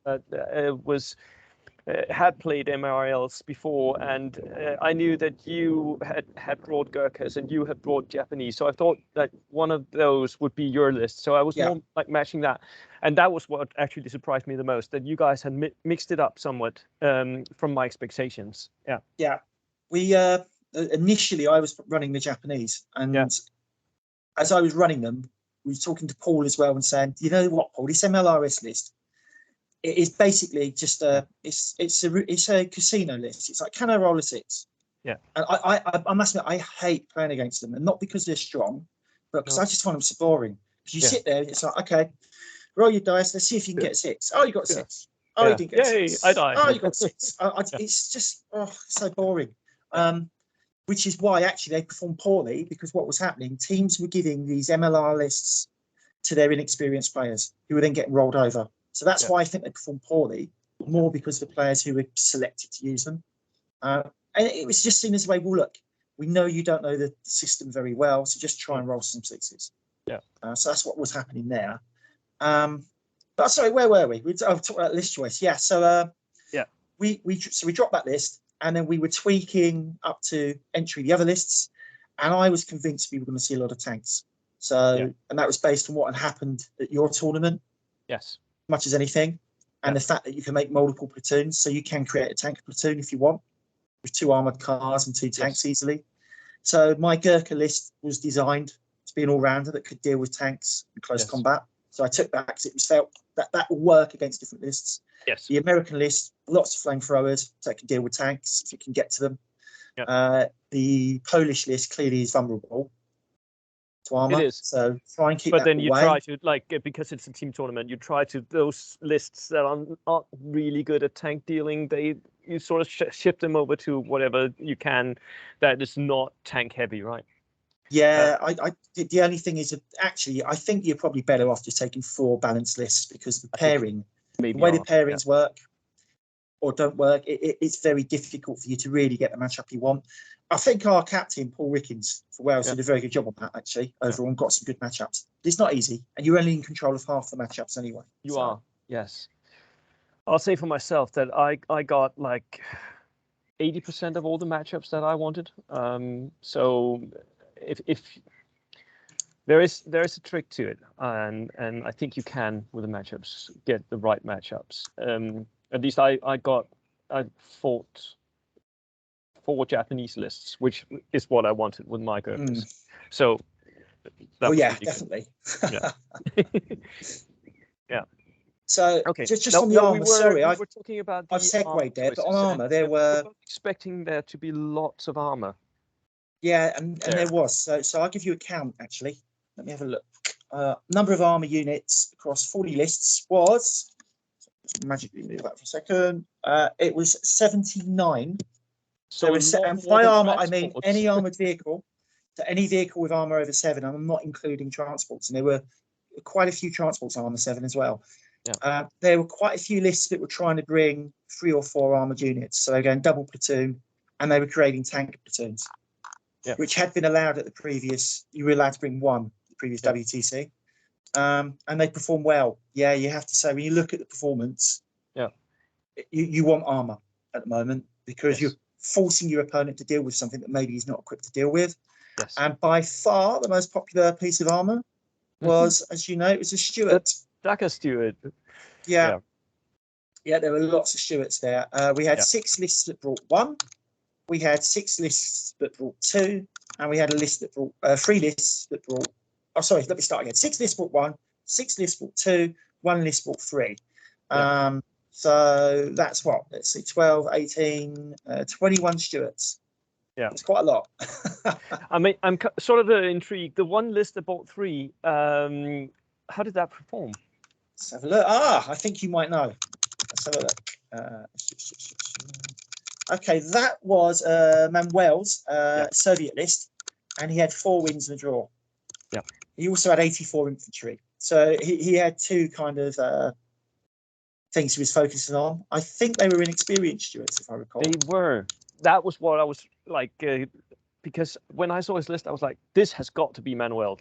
had played MRLs before, and I knew that you had brought Gurkhas and you had brought Japanese. So I thought that one of those would be your list. So I was more like matching that, and that was what actually surprised me the most, that you guys had mixed it up somewhat from my expectations. Yeah. Yeah. We initially I was running the Japanese, and as I was running them, we were talking to Paul as well and saying, you know what, Paul, this MLRS list, it is basically just it's a casino list. It's like, can I roll a 6? Yeah. And I must admit, I hate playing against them, and not because they're strong, but because I just find them so boring. Because you sit there and it's like, okay, roll your dice, let's see if you can get 6. Oh, you got 6. Oh, you didn't get 6. I died. Oh, you got 6. It's just so boring. Which is why actually they performed poorly, because what was happening, teams were giving these MLR lists to their inexperienced players who were then getting rolled over. So that's why I think they performed poorly, more because of the players who were selected to use them. And it was just seen as a way, well, look, we know you don't know the system very well, so just try and roll some 6s. Yeah. So that's what was happening there. But sorry, where were we? I was talking about list choice. Yeah. So we dropped that list, and then we were tweaking up to entry the other lists, and I was convinced we were going to see a lot of tanks. So and that was based on what had happened at your tournament. Yes. Much as anything, and the fact that you can make multiple platoons, so you can create a tank platoon if you want, with 2 armored cars and 2 tanks easily. So my Gurkha list was designed to be an all-rounder that could deal with tanks and close combat. So I took that because it was felt that will work against different lists. Yes. The American list, lots of flamethrowers, so it can deal with tanks if you can get to them. The Polish list clearly is vulnerable to armor. It is. So try and keep but that then you away. try to, like, because it's a team tournament, you try to, those lists that aren't really good at tank dealing, you sort of shift them over to whatever you can that is not tank heavy, right? Yeah, the only thing is that actually I think you're probably better off just taking 4 balanced lists, because the pairing, the way the pairings work or don't work, it's very difficult for you to really get the matchup you want. I think our captain, Paul Rickens for Wales, did a very good job on that, actually, overall, and got some good matchups. It's not easy, and you're only in control of half the matchups anyway. You are, yes. I'll say for myself that I got like 80% of all the matchups that I wanted. So if there is a trick to it, and I think you can with the matchups get the right matchups. At least I fought 4 Japanese lists, which is what I wanted with my Gurkhas. So that was really definitely. Yeah. Yeah. So just on the armor, sorry, we were talking about I've segued there, but on armor there were expecting there to be lots of armor. Yeah, and there was. So I'll give you a count, actually. Let me have a look. Number of armor units across 40 lists was, just magically move that for a second. It was 79. So and by armor I mean any armored vehicle. So any vehicle with armor over 7, and I'm not including transports. And there were quite a few transports armor 7 as well. Yeah. There were quite a few lists that were trying to bring 3 or 4 armored units. So they're going double platoon, and they were creating tank platoons, which had been allowed at the previous. You were allowed to bring 1 the previous WTC, and they perform well. Yeah, you have to say when you look at the performance, you want armor at the moment because you're forcing your opponent to deal with something that maybe he's not equipped to deal with. Yes. And by far the most popular piece of armor was, as you know, it was a Stuart. Dagger Stuart. Yeah, there were lots of Stuarts there. We had 6 lists that brought 1. We had 6 lists that brought 2, and we had a list that brought 3 lists that brought. Oh, sorry, let me start again. 6 lists brought 1, 6 lists brought 2, 1 list brought 3. So that's what, let's see, 12, 18, 21 Stuarts. Yeah, it's quite a lot. I mean, I'm sort of intrigued. The one list that bought 3, how did that perform? Let's have a look. I think you might know. Let's have a look. Okay, that was Manuel's Soviet list, and he had 4 wins and a draw. Yeah. He also had 84 infantry. So he had 2 kind of things he was focusing on. I think they were inexperienced Stuarts, if I recall. They were. That was what I was like, because when I saw his list, I was like, this has got to be Manuel.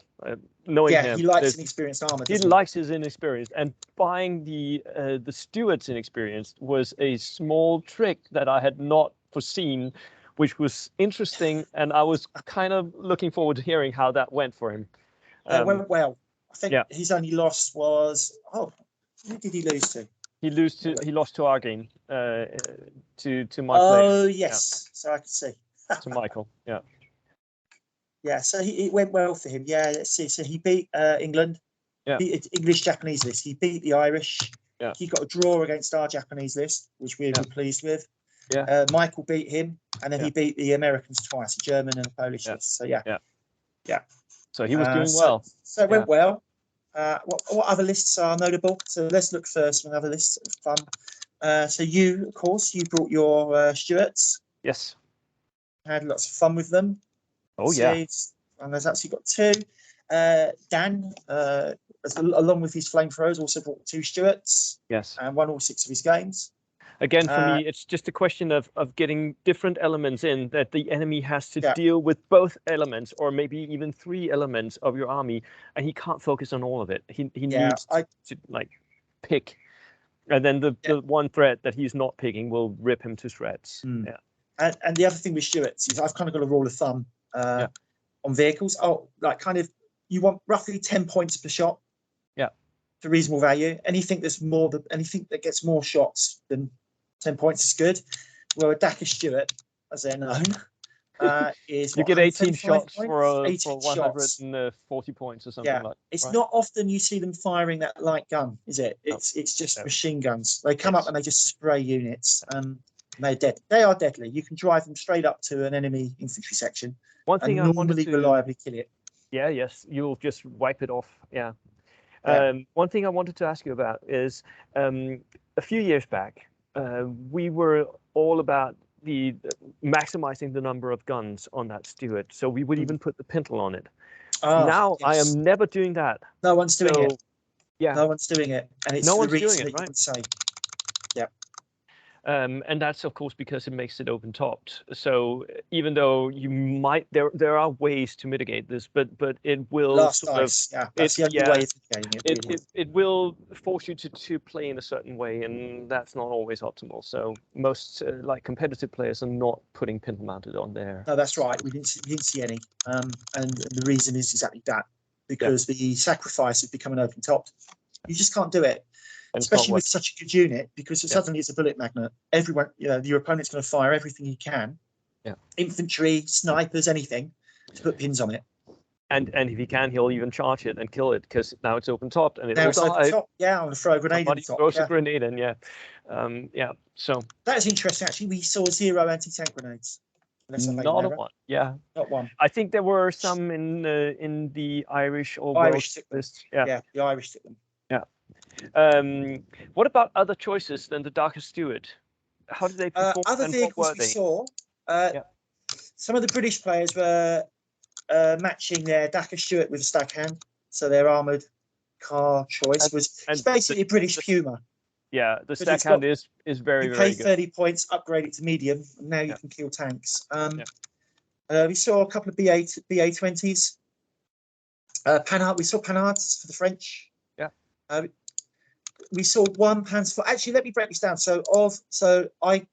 Knowing him, he likes inexperienced armor. He likes his inexperience, and buying the Stuart's inexperienced was a small trick that I had not foreseen, which was interesting, and I was kind of looking forward to hearing how that went for him. It went well. I think his only loss was who did he lose to? He lost to Argane, to Michael. Oh yes, so I could see. To Michael, yeah. So it went well for him. Yeah, let's see. So he beat England. Beat English Japanese list. He beat the Irish. Yeah. He got a draw against our Japanese list, which we were pleased with. Yeah. Michael beat him, and then he beat the Americans twice, a German and a Polish list. So yeah. So he was doing well. So it went well. What other lists are notable? So let's look first at other lists of fun. So you, of course, you brought your Stuarts. Yes. Had lots of fun with them. Oh yeah. And there's actually got 2. Dan, along with his flamethrowers, also brought 2 Stuarts. Yes. And won all 6 of his games. Again, for me, it's just a question of getting different elements in, that the enemy has to deal with both elements, or maybe even 3 elements of your army, and he can't focus on all of it. He needs to like pick, and then the one threat that he's not picking will rip him to shreds. Yeah. And the other thing with Stuarts is I've kind of got a rule of thumb on vehicles. Like kind of you want roughly 10 points per shot. Yeah. For reasonable value. Anything that gets more shots than 10 points is good. Well, a Dakar Stuart, as they're known, is you get 18 shots points? for 18 140 points or something like that. It's not often you see them firing that light gun, is it? It's just machine guns. They come up and they just spray units. They're dead. They are deadly. You can drive them straight up to an enemy infantry section. One thing and normally reliably kill it. Yeah, yes, you'll just wipe it off. Yeah. One thing I wanted to ask you about is a few years back, we were all about the maximizing the number of guns on that Stuart, so we would even put the pintle on it. Now I am never doing that. No one's doing it. Yeah, no one's doing it, and it's no the reason that you can say. Yeah. And that's of course because it makes it open topped. So even though you might, there are ways to mitigate this, but it will that's the only way of mitigating it. Really. It will force you to play in a certain way, and that's not always optimal. So most like competitive players are not putting pintle mounted on there. No, that's right. We didn't see any, and the reason is exactly that, because the sacrifice of becoming open topped, you just can't do it. Especially with such a good unit, because suddenly it's a bullet magnet. Everyone, your opponent's going to fire everything he can. Yeah. Infantry, snipers, anything to put pins on it. And if he can, he'll even charge it and kill it, because now it's open topped and it's open top. Yeah, I'm going to throw a grenade on top. Throws a grenade in. So that is interesting. Actually, we saw 0 anti-tank grenades. Not a one. Yeah. Not one. I think there were some in the Irish or Welsh list. Yeah, the Irish took them. Yeah. What about other choices than the Darker Stuart? How did they perform? Other vehicles we saw. Some of the British players were matching their Dakar Stuart with a stag hand, so they're armoured car choice was and it's basically a British Puma. Yeah, the But stack it's got- count is very, You very pay good. 30 points, upgrade it to medium, and now you Yeah. can kill tanks. Yeah. We saw a couple of BA20s. We saw Panhards for the French. Yeah. We saw one Panzer. Actually, let me break this down.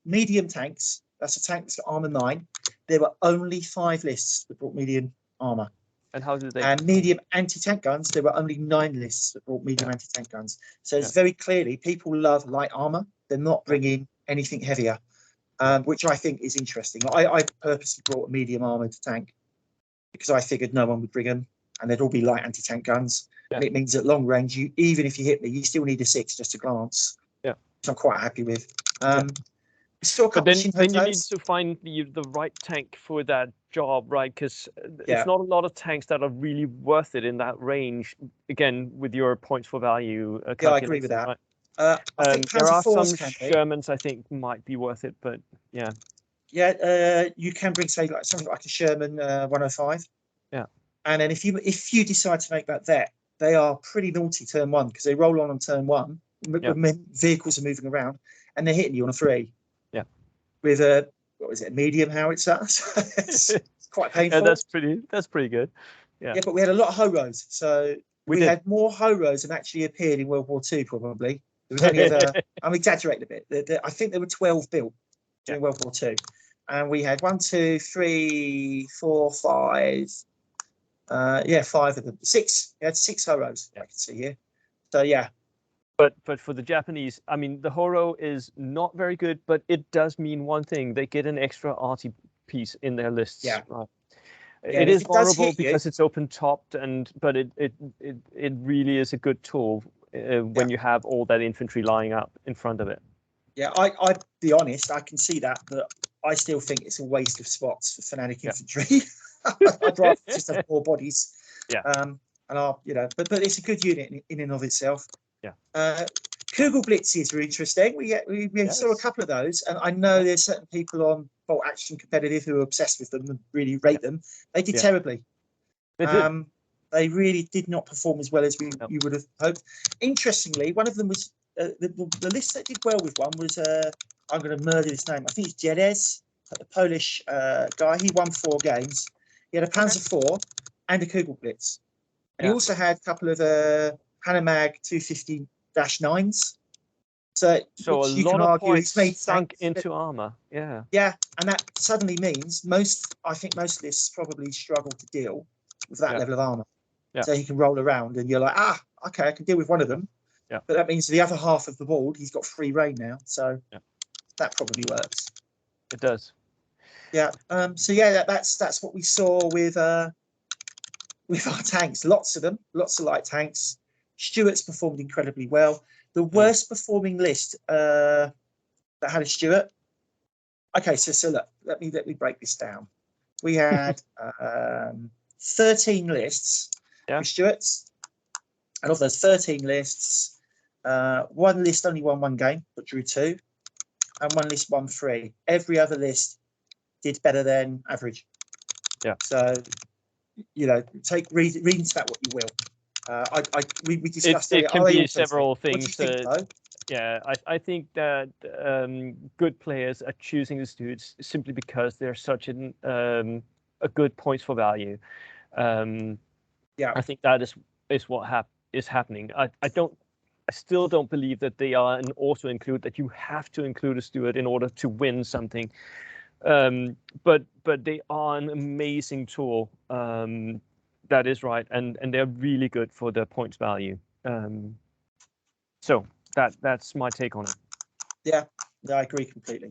Medium tanks. That's a tank that's got armor 9. There were only 5 lists that brought medium armor. And how did they? And medium anti-tank guns, there were only 9 lists that brought medium anti-tank guns. So it's very clearly people love light armor. They're not bringing anything heavier, which I think is interesting. I purposely brought a medium armored tank because I figured no one would bring them, and they'd all be light anti-tank guns. Yeah. And it means at long range, even if you hit me, you still need a 6 just to glance. Yeah, which I'm quite happy with. Still a but couple then you need to find the right tank for that job, right? Because it's not a lot of tanks that are really worth it in that range. Again, with your points for value. Yeah, I agree with that. Right? I think there are some can Shermans I think might be worth it, but yeah. Yeah, you can bring something like a Sherman 105. Yeah. And then if you decide to make that vet, they are pretty naughty turn 1 because they roll on turn 1. Vehicles are moving around and they're hitting you on a 3. Yeah. With a medium howitzer. it's quite painful. Yeah, that's pretty good. Yeah. Yeah, but we had a lot of Ho-Ros. So we had more Ho-Ros than actually appeared in World War II, probably. There was only ever, I'm exaggerating a bit. I think there were 12 built during World War II. And we had 1, 2, 3, 4, 5. 5 of them. 6. We had 6 Ho-Ros, I can see here. So yeah. But for the Japanese, I mean, the Horo is not very good, but it does mean one thing: they get an extra arty piece in their lists. Yeah. Right? Yeah, it is vulnerable because it's open topped, but it really is a good tool when you have all that infantry lying up in front of it. Yeah, I be honest, I can see that, but I still think it's a waste of spots for fanatic infantry. I'd rather just have more bodies. Yeah. But it's a good unit in and of itself. Yeah. Kugel blitzes were interesting. We saw a couple of those, and I know there's certain people on Bolt Action Competitive who are obsessed with them and really rate them. They did terribly. They really did not perform as well as you would have hoped. Interestingly, one of them was the list that did well with one was I'm going to murder his name. I think it's Jedez, the Polish guy. He won 4 games. He had a Panzer IV and a Kugel Blitz. And he also had a couple of Hanomag 250-9s. So a lot of points sunk into armor. Yeah. Yeah, and that suddenly means most lists probably struggle to deal with that level of armor. Yeah. So he can roll around, and you're like, okay, I can deal with one of them. Yeah. But that means the other half of the board, he's got free reign now. So that probably works. It does. Yeah. That's what we saw with our tanks. Lots of them, lots of light tanks. Stuart's performed incredibly well. The worst performing list that had a Stuart. Okay, so look, let me break this down. We had 13 lists for Stuarts, and of those 13 lists, one list only won 1 game but drew 2, and one list won 3. Every other list did better than average. Yeah. So read into that what you will. We discussed it can be several things. What do you think, yeah, I think that good players are choosing the Stuarts simply because they're such a good points for value. I think that is what is happening. I still don't believe that they are an auto include, that you have to include a Stuart in order to win something. But they are an amazing tool. That is right, and they're really good for the points value. So that's my take on it. Yeah, I agree completely.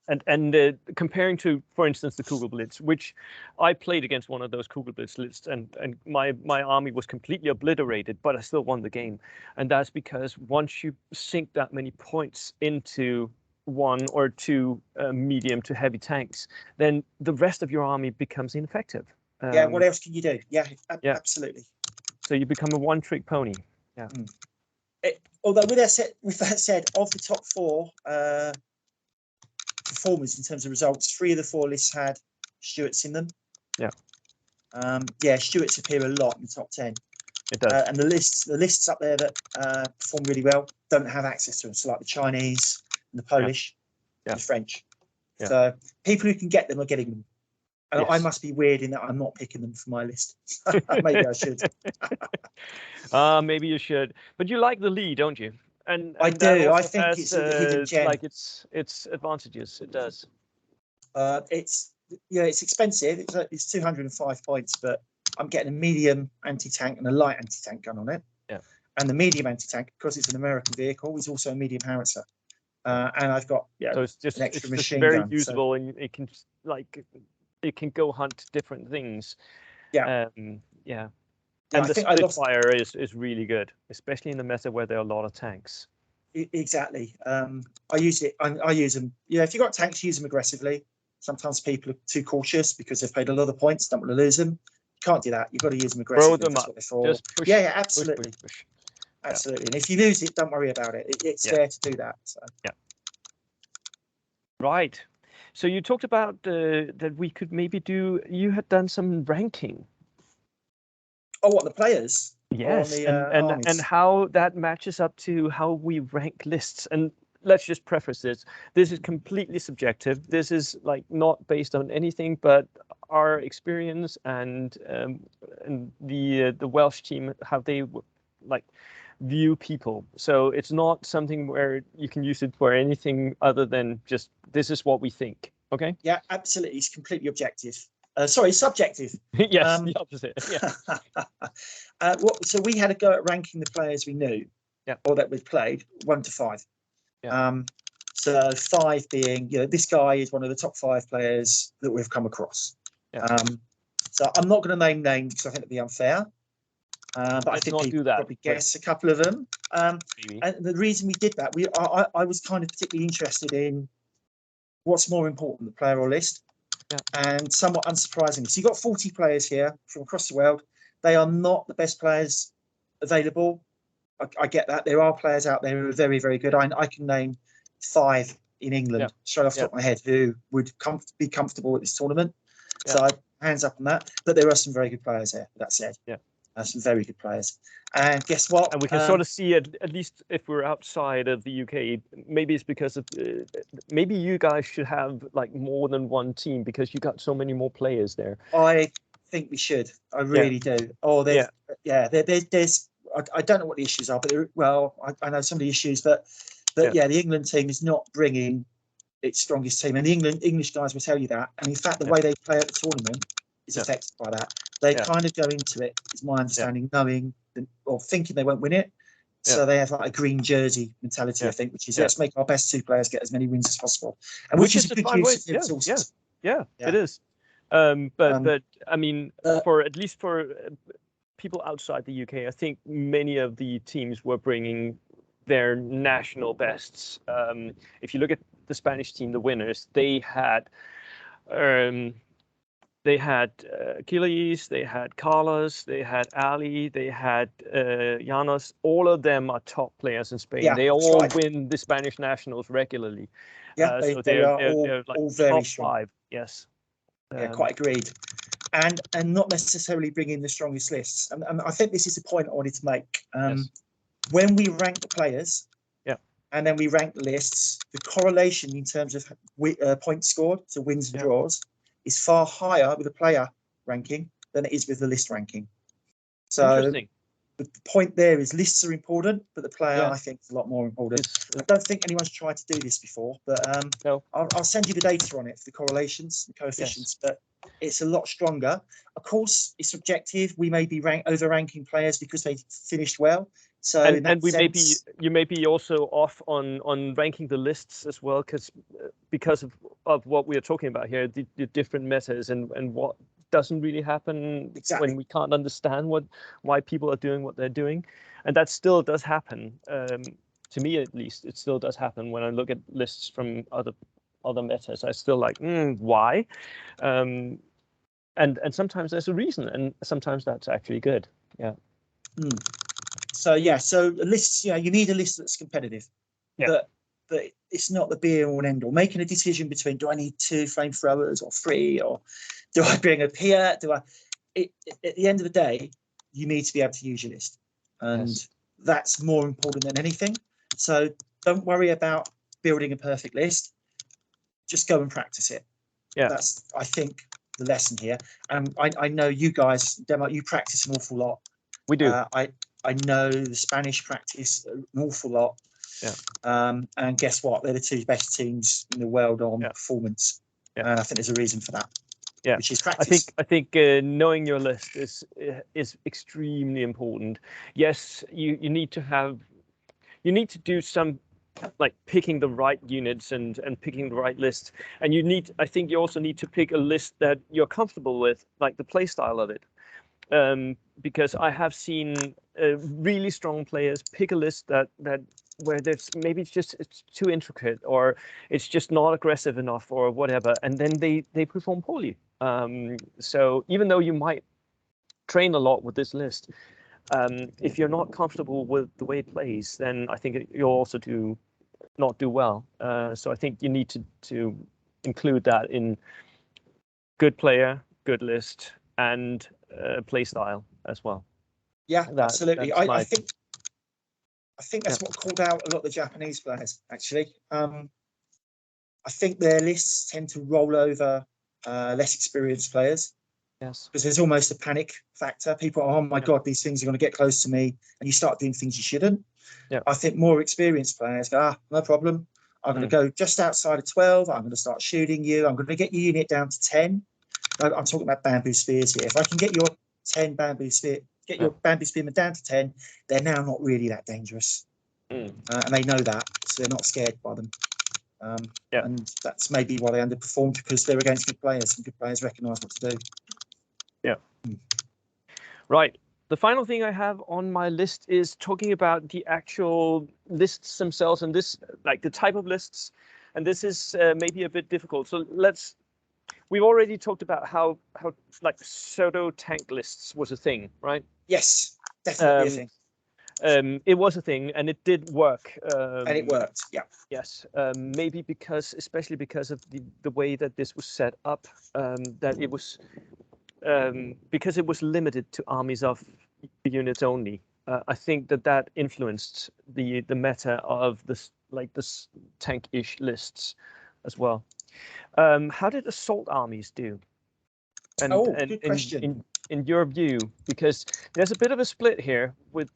And comparing to, for instance, the Kugel Blitz, which I played against one of those Kugel Blitz lists, and my army was completely obliterated, but I still won the game. And that's because once you sink that many points into 1 or 2 medium to heavy tanks, then the rest of your army becomes ineffective. What else can you do? Yeah, absolutely. So you become a one-trick pony. Yeah. Although with that said, of the top 4 performers in terms of results, 3 of the 4 lists had Stuarts in them. Yeah. Stuarts appear a lot in the top 10. It does. And the lists up there that perform really well don't have access to them. So like the Chinese and the Polish, and the French. Yeah. So people who can get them are getting them. And Yes. I must be weird in that I'm not picking them for my list. Maybe I should. Maybe you should. But you like the Lee, don't you? And I that do. I also think has, it's a hidden gem. like its advantages. It does. It's expensive. It's 205 points, but I'm getting a medium anti-tank and a light anti-tank gun on it. Yeah. And the medium anti-tank, because it's an American vehicle, is also a medium howitzer. And I've got So it's just an extra machine very gun, usable, and it can go hunt different things. Yeah. Yeah. Yeah, And I the think I lost. Spitfire is really good, especially in the meta where there are a lot of tanks. Exactly. I use it. I use them. Yeah, if you've got tanks, use them aggressively. Sometimes people are too cautious because they've paid a lot of points, don't want to lose them. You can't do that. You've got to use them aggressively. Throw them That's up. what they're for. Just push, yeah, absolutely. push. Absolutely. And if you lose it, don't worry about it. It's fair to do that. So. Yeah. Right. So you talked about that we could maybe do. You had done some ranking. Oh, what, the players? Yes, the, and how that matches up to how we rank lists. And let's just preface this. This is completely subjective. This is like not based on anything but our experience and the Welsh team, how they like view people. So it's not something where you can use it for anything other than just this is what we think. Okay? Yeah, absolutely. It's completely objective. Sorry, subjective. Yes, the opposite. Yeah. So we had a go at ranking the players we knew, or that we played, 1 to 5. Yeah. So 5 being, this guy is one of the top 5 players that we've come across. Yeah. So I'm not going to name names because I think it'd be unfair. But I think people probably guess a couple of them. And the reason we did that, I was kind of particularly interested in what's more important, the player or list. Yeah. And somewhat unsurprisingly, so you've got 40 players here from across the world. They are not the best players available. I get that. There are players out there who are very, very good. I can name 5 in England, straight off the top of my head, who would be comfortable at this tournament. Yeah. So hands up on that. But there are some very good players here, that said. Yeah. Some very good players. And guess what? And we can sort of see it, at least if we're outside of the UK, maybe it's because of, maybe you guys should have like more than one team because you got so many more players there. I think we should. I really do. Oh, there's, I don't know what the issues are, but I know some of the issues, but the England team is not bringing its strongest team. And the English guys will tell you that. And in fact, the way they play at the tournament is affected by that. They kind of go into it, is my understanding, knowing or thinking they won't win it. So they have like a green jersey mentality, I think, which is let's make our best 2 players get as many wins as possible, and which is a good use of resources. Yeah, it is. But I mean, for at least for people outside the UK, I think many of the teams were bringing their national bests. If you look at the Spanish team, the winners, they had. They had Achilles, they had Carlos, they had Ali, they had Janos. All of them are top players in Spain. They all win the Spanish nationals regularly. Yeah, so they are like all very top strong. 5. Yes. Yeah, quite agreed. And not necessarily bringing the strongest lists. And I think this is the point I wanted to make. When we rank the players, and then we rank the lists, the correlation in terms of points scored, so wins and draws, is far higher with the player ranking than it is with the list ranking. So the point there is lists are important, but the player I think is a lot more important. I don't think anyone's tried to do this before, but I'll send you the data on it for the correlations, the coefficients, but it's a lot stronger. Of course, it's subjective. We may be over-ranking players because they finished well. So and you may be also off on ranking the lists as well, because of what we are talking about here, the different metas and what doesn't really happen when we can't understand why people are doing what they're doing, and that still does happen. To me, at least, it still does happen when I look at lists from other metas. I still like why, and sometimes there's a reason, and sometimes that's actually good. Yeah. So lists, you need a list that's competitive, but it's not the be all and end all. Making a decision between do I need 2 flamethrowers or 3, or do I bring a Piat? At the end of the day, you need to be able to use your list, and Yes. that's more important than anything. So don't worry about building a perfect list. Just go and practice it. Yeah. That's, I think, the lesson here. And I know you guys, Denmark, you practice an awful lot. We do. I know the Spanish practice an awful lot. Yeah. And guess what? They're the two best teams in the world on Yeah. performance. Yeah. And I think there's a reason for that. Yeah. Which is practice. I think knowing your list is extremely important. Yes, you need to do some like picking the right units and picking the right list, and I think you also need to pick a list that you're comfortable with, like the play style of it. Because I have seen really strong players pick a list that where there's maybe it's too intricate, or it's just not aggressive enough, or whatever, and then they perform poorly. So even though you might train a lot with this list, if you're not comfortable with the way it plays, then I think you'll also not do well. So I think you need to include that in good player, good list, and play style as well. Yeah, absolutely. I think that's Yeah. what called out a lot of the Japanese players, actually. I think their lists tend to roll over less experienced players. Yes. Because there's almost a panic factor. People are, oh my God, these things are going to get close to me, and you start doing things you shouldn't. Yeah. I think more experienced players go, no problem. I'm going to go just outside of 12. I'm going to start shooting you. I'm going to get your unit down to 10. I'm talking about bamboo spears here. If I can get your 10 bamboo spear, your bamboo spearmen down to 10, they're now not really that dangerous. And they know that, so they're not scared by them. And that's maybe why they underperformed, because they're against good players, and good players recognise what to do. Yeah. Right. The final thing I have on my list is talking about the actual lists themselves, and this, like the type of lists, and this is maybe a bit difficult. So we've already talked about how like pseudo tank lists was a thing, right? Yes, definitely a thing. It was a thing, and it did work. And it worked, yeah. Yes, maybe especially because of the way that this was set up, that it was because it was limited to armies of units only. I think that influenced the meta of this tank-ish lists as well. How did assault armies do? And good question. In your view, because there's a bit of a split here with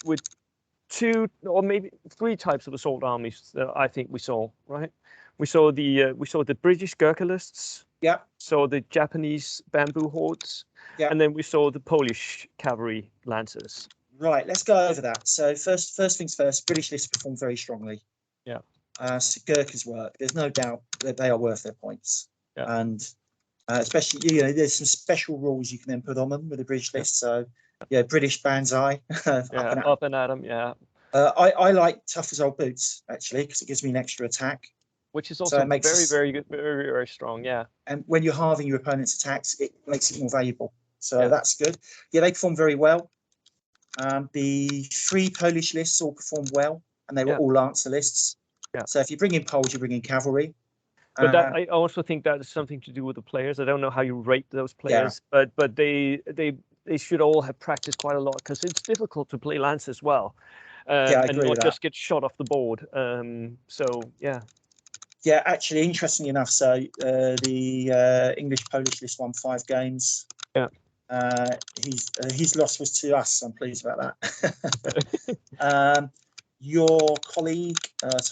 two or maybe three types of assault armies that I think we saw. Right, we saw the British Gurkha lists. Yeah. Saw the Japanese bamboo hordes. Yeah. And then we saw the Polish cavalry lancers. Right, let's go over that. So first things first, British lists performed very strongly. Yeah. So Gurkha's work, there's no doubt that they are worth their points. Yeah. And especially, there's some special rules you can then put on them with the British list. So, British Banzai. Up and at them, yeah. I like Tough as Old Boots, actually, because it gives me an extra attack. Which is also very, very good, very, very strong, yeah. And when you're halving your opponent's attacks, it makes it more valuable. So that's good. Yeah, they performed very well. The three Polish lists all performed well, and they were all Lancer lists. Yeah. So if you bring in Poles, you bring in cavalry. But I also think that is something to do with the players. I don't know how you rate those players, but they should all have practiced quite a lot, because it's difficult to play Lancers well, and not just get shot off the board. Yeah, actually, interestingly enough, so the English-Polish list won 5 games. Yeah. His loss was to us, so I'm pleased about that. Your colleague,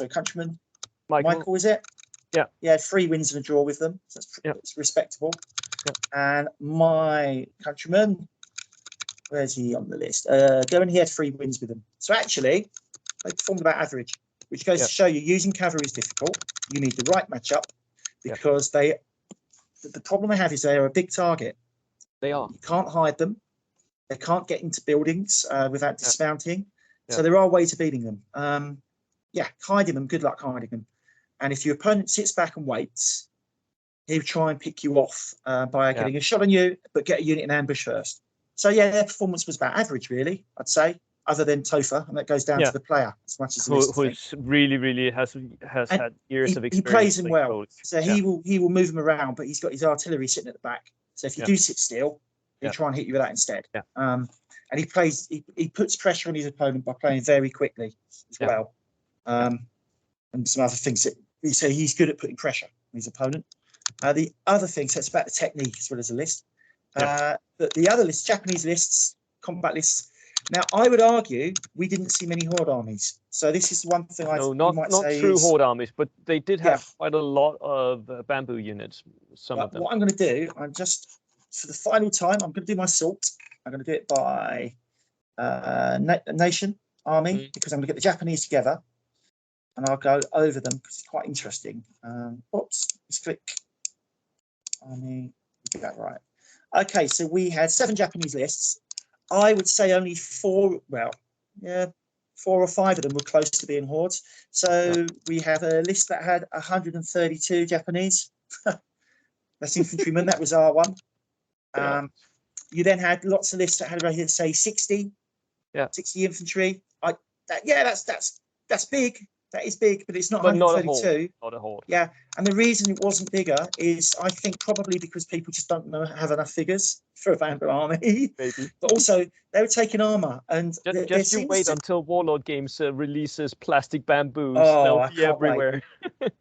countryman, Michael, is it? Yeah. Yeah, 3 wins and a draw with them. So that's respectable. Yeah. And my countryman, where's he on the list? He had 3 wins with them. So actually, they performed about average, which goes to show you using cavalry is difficult. You need the right matchup, because the problem they have is they are a big target. They are. You can't hide them. They can't get into buildings without dismounting. Yeah. So there are ways of beating them. Hiding them, good luck hiding them. And if your opponent sits back and waits, he'll try and pick you off by getting a shot on you, but get a unit in ambush first. So their performance was about average, really, I'd say, other than Topher, and that goes down to the player as much as who's really has had years of experience. He plays him well, so he will move him around, but he's got his artillery sitting at the back. So if you do sit still, He'll try and hit you with that instead. Yeah. And he puts pressure on his opponent by playing very quickly as well. And some other things that he's good at putting pressure on his opponent. The other thing, so it's about the technique as well as the list. But the other lists, Japanese lists, combat lists. Now, I would argue we didn't see many horde armies. So this is one thing not say true is, horde armies, but they did have quite a lot of bamboo units. Some of them. What I'm going to do, I'm just for the final time, I'm going to do my sort. I'm going to do it by nation army because I'm going to get the Japanese together, and I'll go over them because it's quite interesting. Oops, let's click army. Get that right. Okay, so we had 7 Japanese lists. I would say only 4. Well, 4 or 5 of them were close to being hordes. So we have a list that had 132 Japanese. That's infantrymen. That was R1. You then had lots of lists that had, say, 60. 60 infantry. That's big. That is big, but it's not 132. Not a horde. Yeah, and the reason it wasn't bigger is, I think, probably because people just don't have enough figures for a Vandal army. Maybe. But also, they were taking armor, and just you wait until Warlord Games releases plastic bamboos. Oh, they'll be everywhere.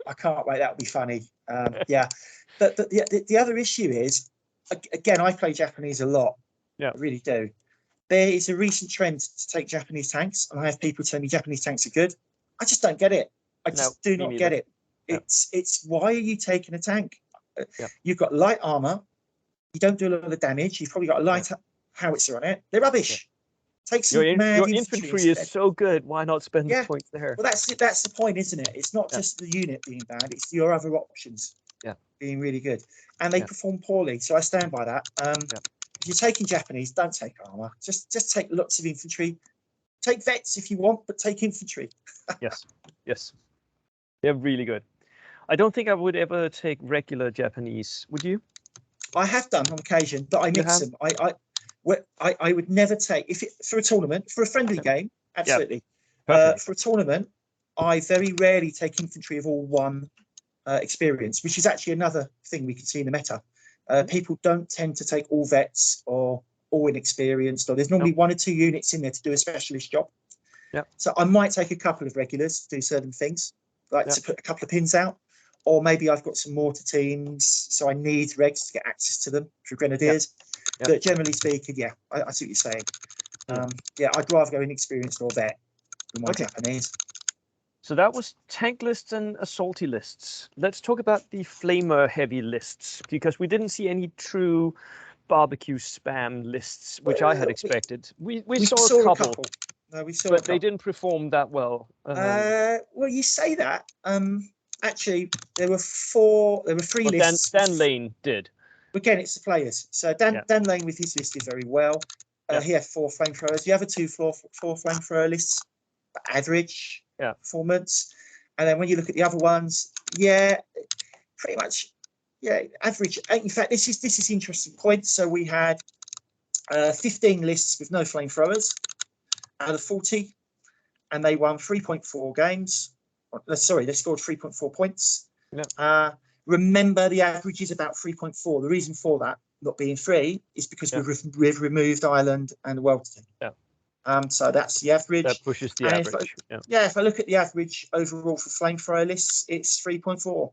I can't wait. That would be funny. But the other issue is, again, I play Japanese a lot. Yeah, I really do. There is a recent trend to take Japanese tanks, and I have people tell me Japanese tanks are good. I just don't get it. I just do not get it. It's why are you taking a tank? You've got light armor. You don't do a lot of damage. You've probably got a light howitzer on it. They're rubbish. Take some your infantry is so good. Why not spend the points there? Well, that's the point, isn't it? It's not just the unit being bad. It's your other options being really good. And they perform poorly. So I stand by that. If you're taking Japanese, don't take armor. Just take lots of infantry. Take vets if you want, but take infantry. Yes. They're really good. I don't think I would ever take regular Japanese. Would you? I have done on occasion, but I mix them. I would never take for a tournament, for a friendly game. Absolutely. For a tournament, I very rarely take infantry of all one experience, which is actually another thing we can see in the meta. People don't tend to take all vets or all inexperienced, or there's normally 1 or 2 units in there to do a specialist job. So I might take a couple of regulars to do certain things, like to put a couple of pins out, or maybe I've got some mortar teams, so I need regs to get access to them for grenadiers. But generally speaking, I see what you're saying. I'd rather go inexperienced or vet than my Japanese. So that was tank lists and assaulty lists. Let's talk about the flamer heavy lists, because we didn't see any true barbecue spam lists, which I had expected. We saw a couple. No, we saw, but they didn't perform that well. Well, you say that. Actually, there were 3 lists. Dan Lane did. Again, it's the players. So Dan Lane with his list did very well. He had 4 flamethrowers. The other 2 4 flamethrower lists, average performance. And then when you look at the other ones, pretty much, average. In fact, this is interesting point. So we had 15 lists with no flamethrowers out of 40, and they won 3.4 games. Sorry, they scored 3.4 points. Remember, the average is about 3.4. The reason for that not being 3 is because we've removed Ireland and Welton. So that's the average. That pushes the average. If I look at the average overall for flamethrower lists, it's 3.4.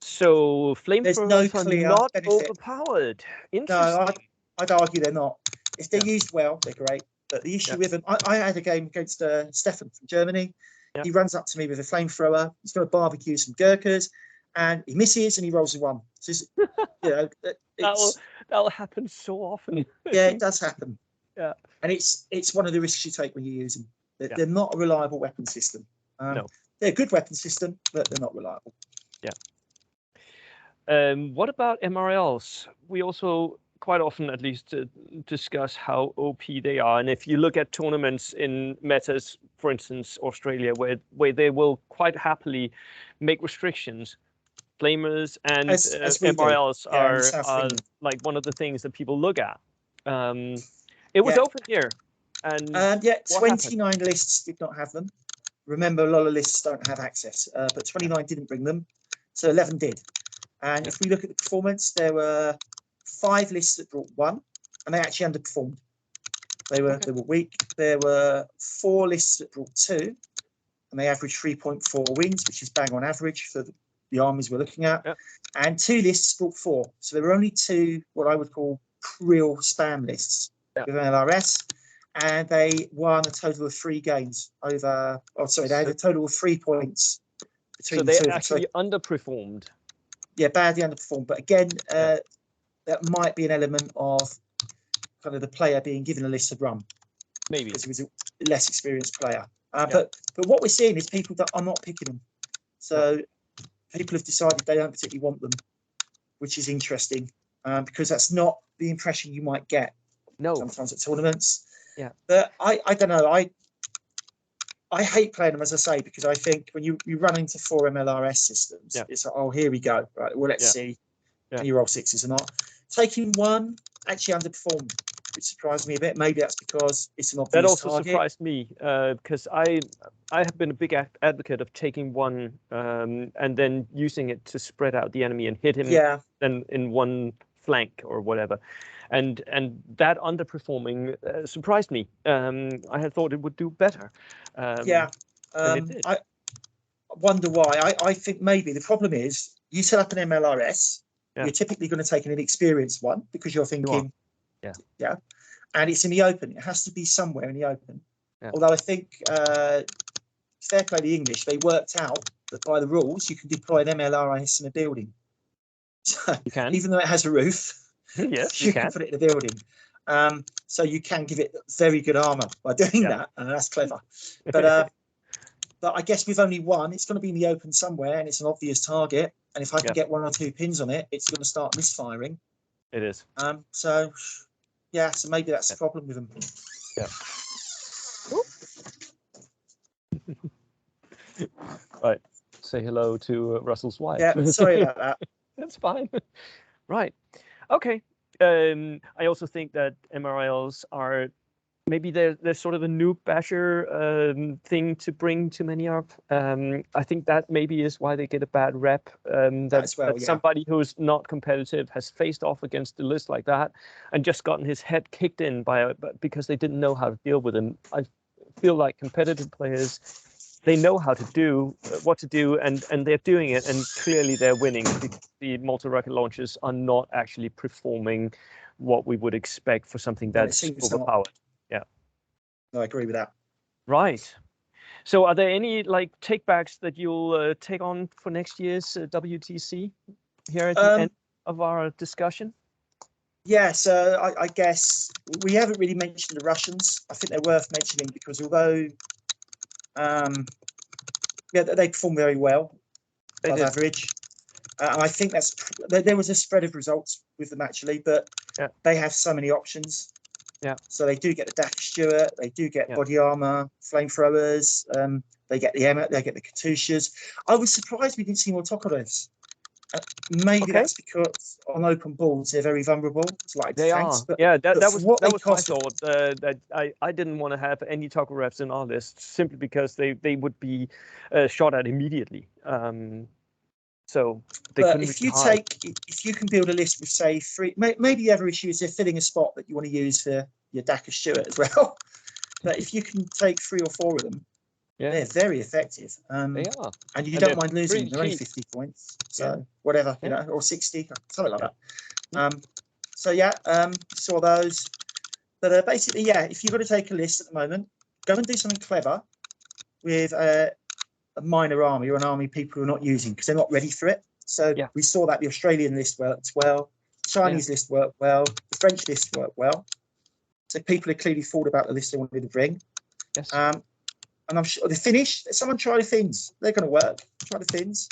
So flamethrowers are not overpowered. Interesting. No, I'd argue they're not. If they're used well, they're great. But the issue with them, I had a game against Stefan from Germany. He runs up to me with a flamethrower. He's going to barbecue some Gurkhas, and he misses and he rolls a 1. So that'll happen so often. It does happen. And it's one of the risks you take when you use them. They're not a reliable weapon system. No, they're a good weapon system, but they're not reliable. What about MRLs? We also quite often, at least, discuss how OP they are. And if you look at tournaments in metas, for instance, Australia, where they will quite happily make restrictions, flamers and as MRLs are like one of the things that people look at. It was open here. And 29 lists did not have them. Remember, a lot of lists don't have access, but 29 didn't bring them. So 11 did. And if we look at the performance, there were 5 lists that brought 1, and they actually underperformed. They were weak. There were 4 lists that brought 2, and they averaged 3.4 wins, which is bang on average for the armies we're looking at. Yep. And 2 lists brought 4. So there were only 2 what I would call real spam lists with MLRS, and they won a total of 3 games over. Oh, sorry, they had a total of 3 points between the 2 of them. Actually underperformed. Yeah, badly underperformed. But again, that might be an element of kind of the player being given a list to run. Maybe. Because he was a less experienced player. But what we're seeing is people that are not picking them. So people have decided they don't particularly want them, which is interesting because that's not the impression you might get sometimes at tournaments. Yeah. But I don't know. I hate playing them, as I say, because I think when you run into 4 MLRS systems, it's like, oh, here we go. Right, well, let's see. Can you roll 6s or not? Taking 1 actually underperformed, which surprised me a bit. Maybe that's because it's an obvious That also target. surprised me because I have been a big advocate of taking 1 and then using it to spread out the enemy and hit him in one flank or whatever. And that underperforming surprised me. I had thought it would do better. I wonder why. I think maybe the problem is you set up an MLRS. You're typically going to take an inexperienced one because you're thinking, and it's in the open. It has to be somewhere in the open. Although I think, fair play the English, they worked out that by the rules you can deploy an MLRS in a building. So you can, even though it has a roof. Yes, you can put it in the building. So you can give it very good armor by doing that, and that's clever. But I guess with only 1, it's going to be in the open somewhere, and it's an obvious target. And if I can get 1 or 2 pins on it, it's going to start misfiring. It is. So maybe that's the problem with them. Right. Say hello to Russell's wife. Yeah, sorry about that. That's fine. Right. Okay. I also think that MRLs are maybe they're sort of a noob basher thing to bring too many up. I think that maybe is why they get a bad rep. That somebody who's not competitive has faced off against a list like that and just gotten his head kicked in because they didn't know how to deal with him. I feel like competitive players, they know how to do what to do, and they're doing it, and clearly they're winning. The multi-rocket launchers are not actually performing what we would expect for something that's overpowered. No, I agree with that. Right. So are there any takebacks that you'll take on for next year's WTC here at the end of our discussion? Yeah, so I guess we haven't really mentioned the Russians. I think they're worth mentioning because although they perform very well above average. And I think there was a spread of results with them actually, but they have so many options. Yeah. So they do get the Daka Stewart, they do get body armor, flamethrowers, they get the Emmet, they get the Katyushas. I was surprised we didn't see more Tokarevs. Maybe that's because on open boards they're very vulnerable. It's like they tanks, are. That was my thought. That I didn't want to have any Tokarevs in our list simply because they would be shot at immediately. So if you can build a list with say 3, maybe the other issue is they're filling a spot that you want to use for your Daka Stewart as well. But if you can take 3 or 4 of them, they're very effective. They are, and you don't mind losing them. They're only 50 points, so whatever, you know, or 60, something like that. Saw those. But basically, if you've got to take a list at the moment, go and do something clever with a minor army or an army people are not using because they're not ready for it. So we saw that the Australian list worked well, the Chinese list worked well, the French list worked well. So people have clearly thought about the list they wanted to bring. Yes. And I'm sure the Finnish, someone try the Finns. They're going to work. Try the Finns.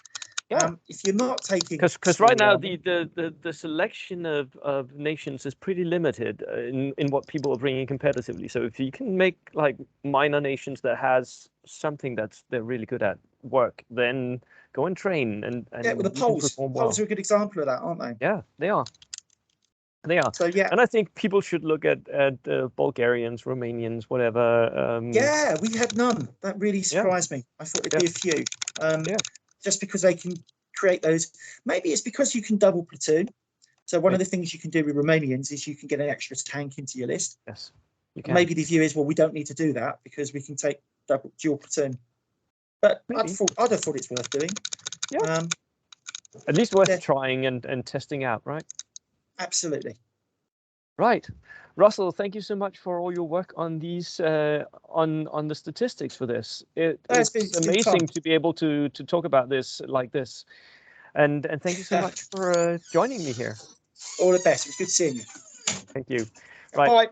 If you're not taking, because right now the selection of nations is pretty limited in what people are bringing competitively. So if you can make like minor nations that has something they're really good at work, then go and train and well, the Poles are a good example of that, aren't they? Yeah, they are. They are. So and I think people should look at Bulgarians, Romanians, whatever. We had none. That really surprised me. I thought there'd be a few. Just because they can create those. Maybe it's because you can double platoon. So one of the things you can do with Romanians is you can get an extra tank into your list. Yes, you And can. maybe the view is, well, we don't need to do that because we can take dual platoon. But I'd have thought it's worth doing. Yeah. At least worth yeah. trying and testing out, right? Absolutely. Right. Russell, thank you so much for all your work on these on the statistics for this. It's amazing to be able to talk about this like this. And thank you so much for joining me here. All the best. It was good seeing you. Thank you. Right. Bye.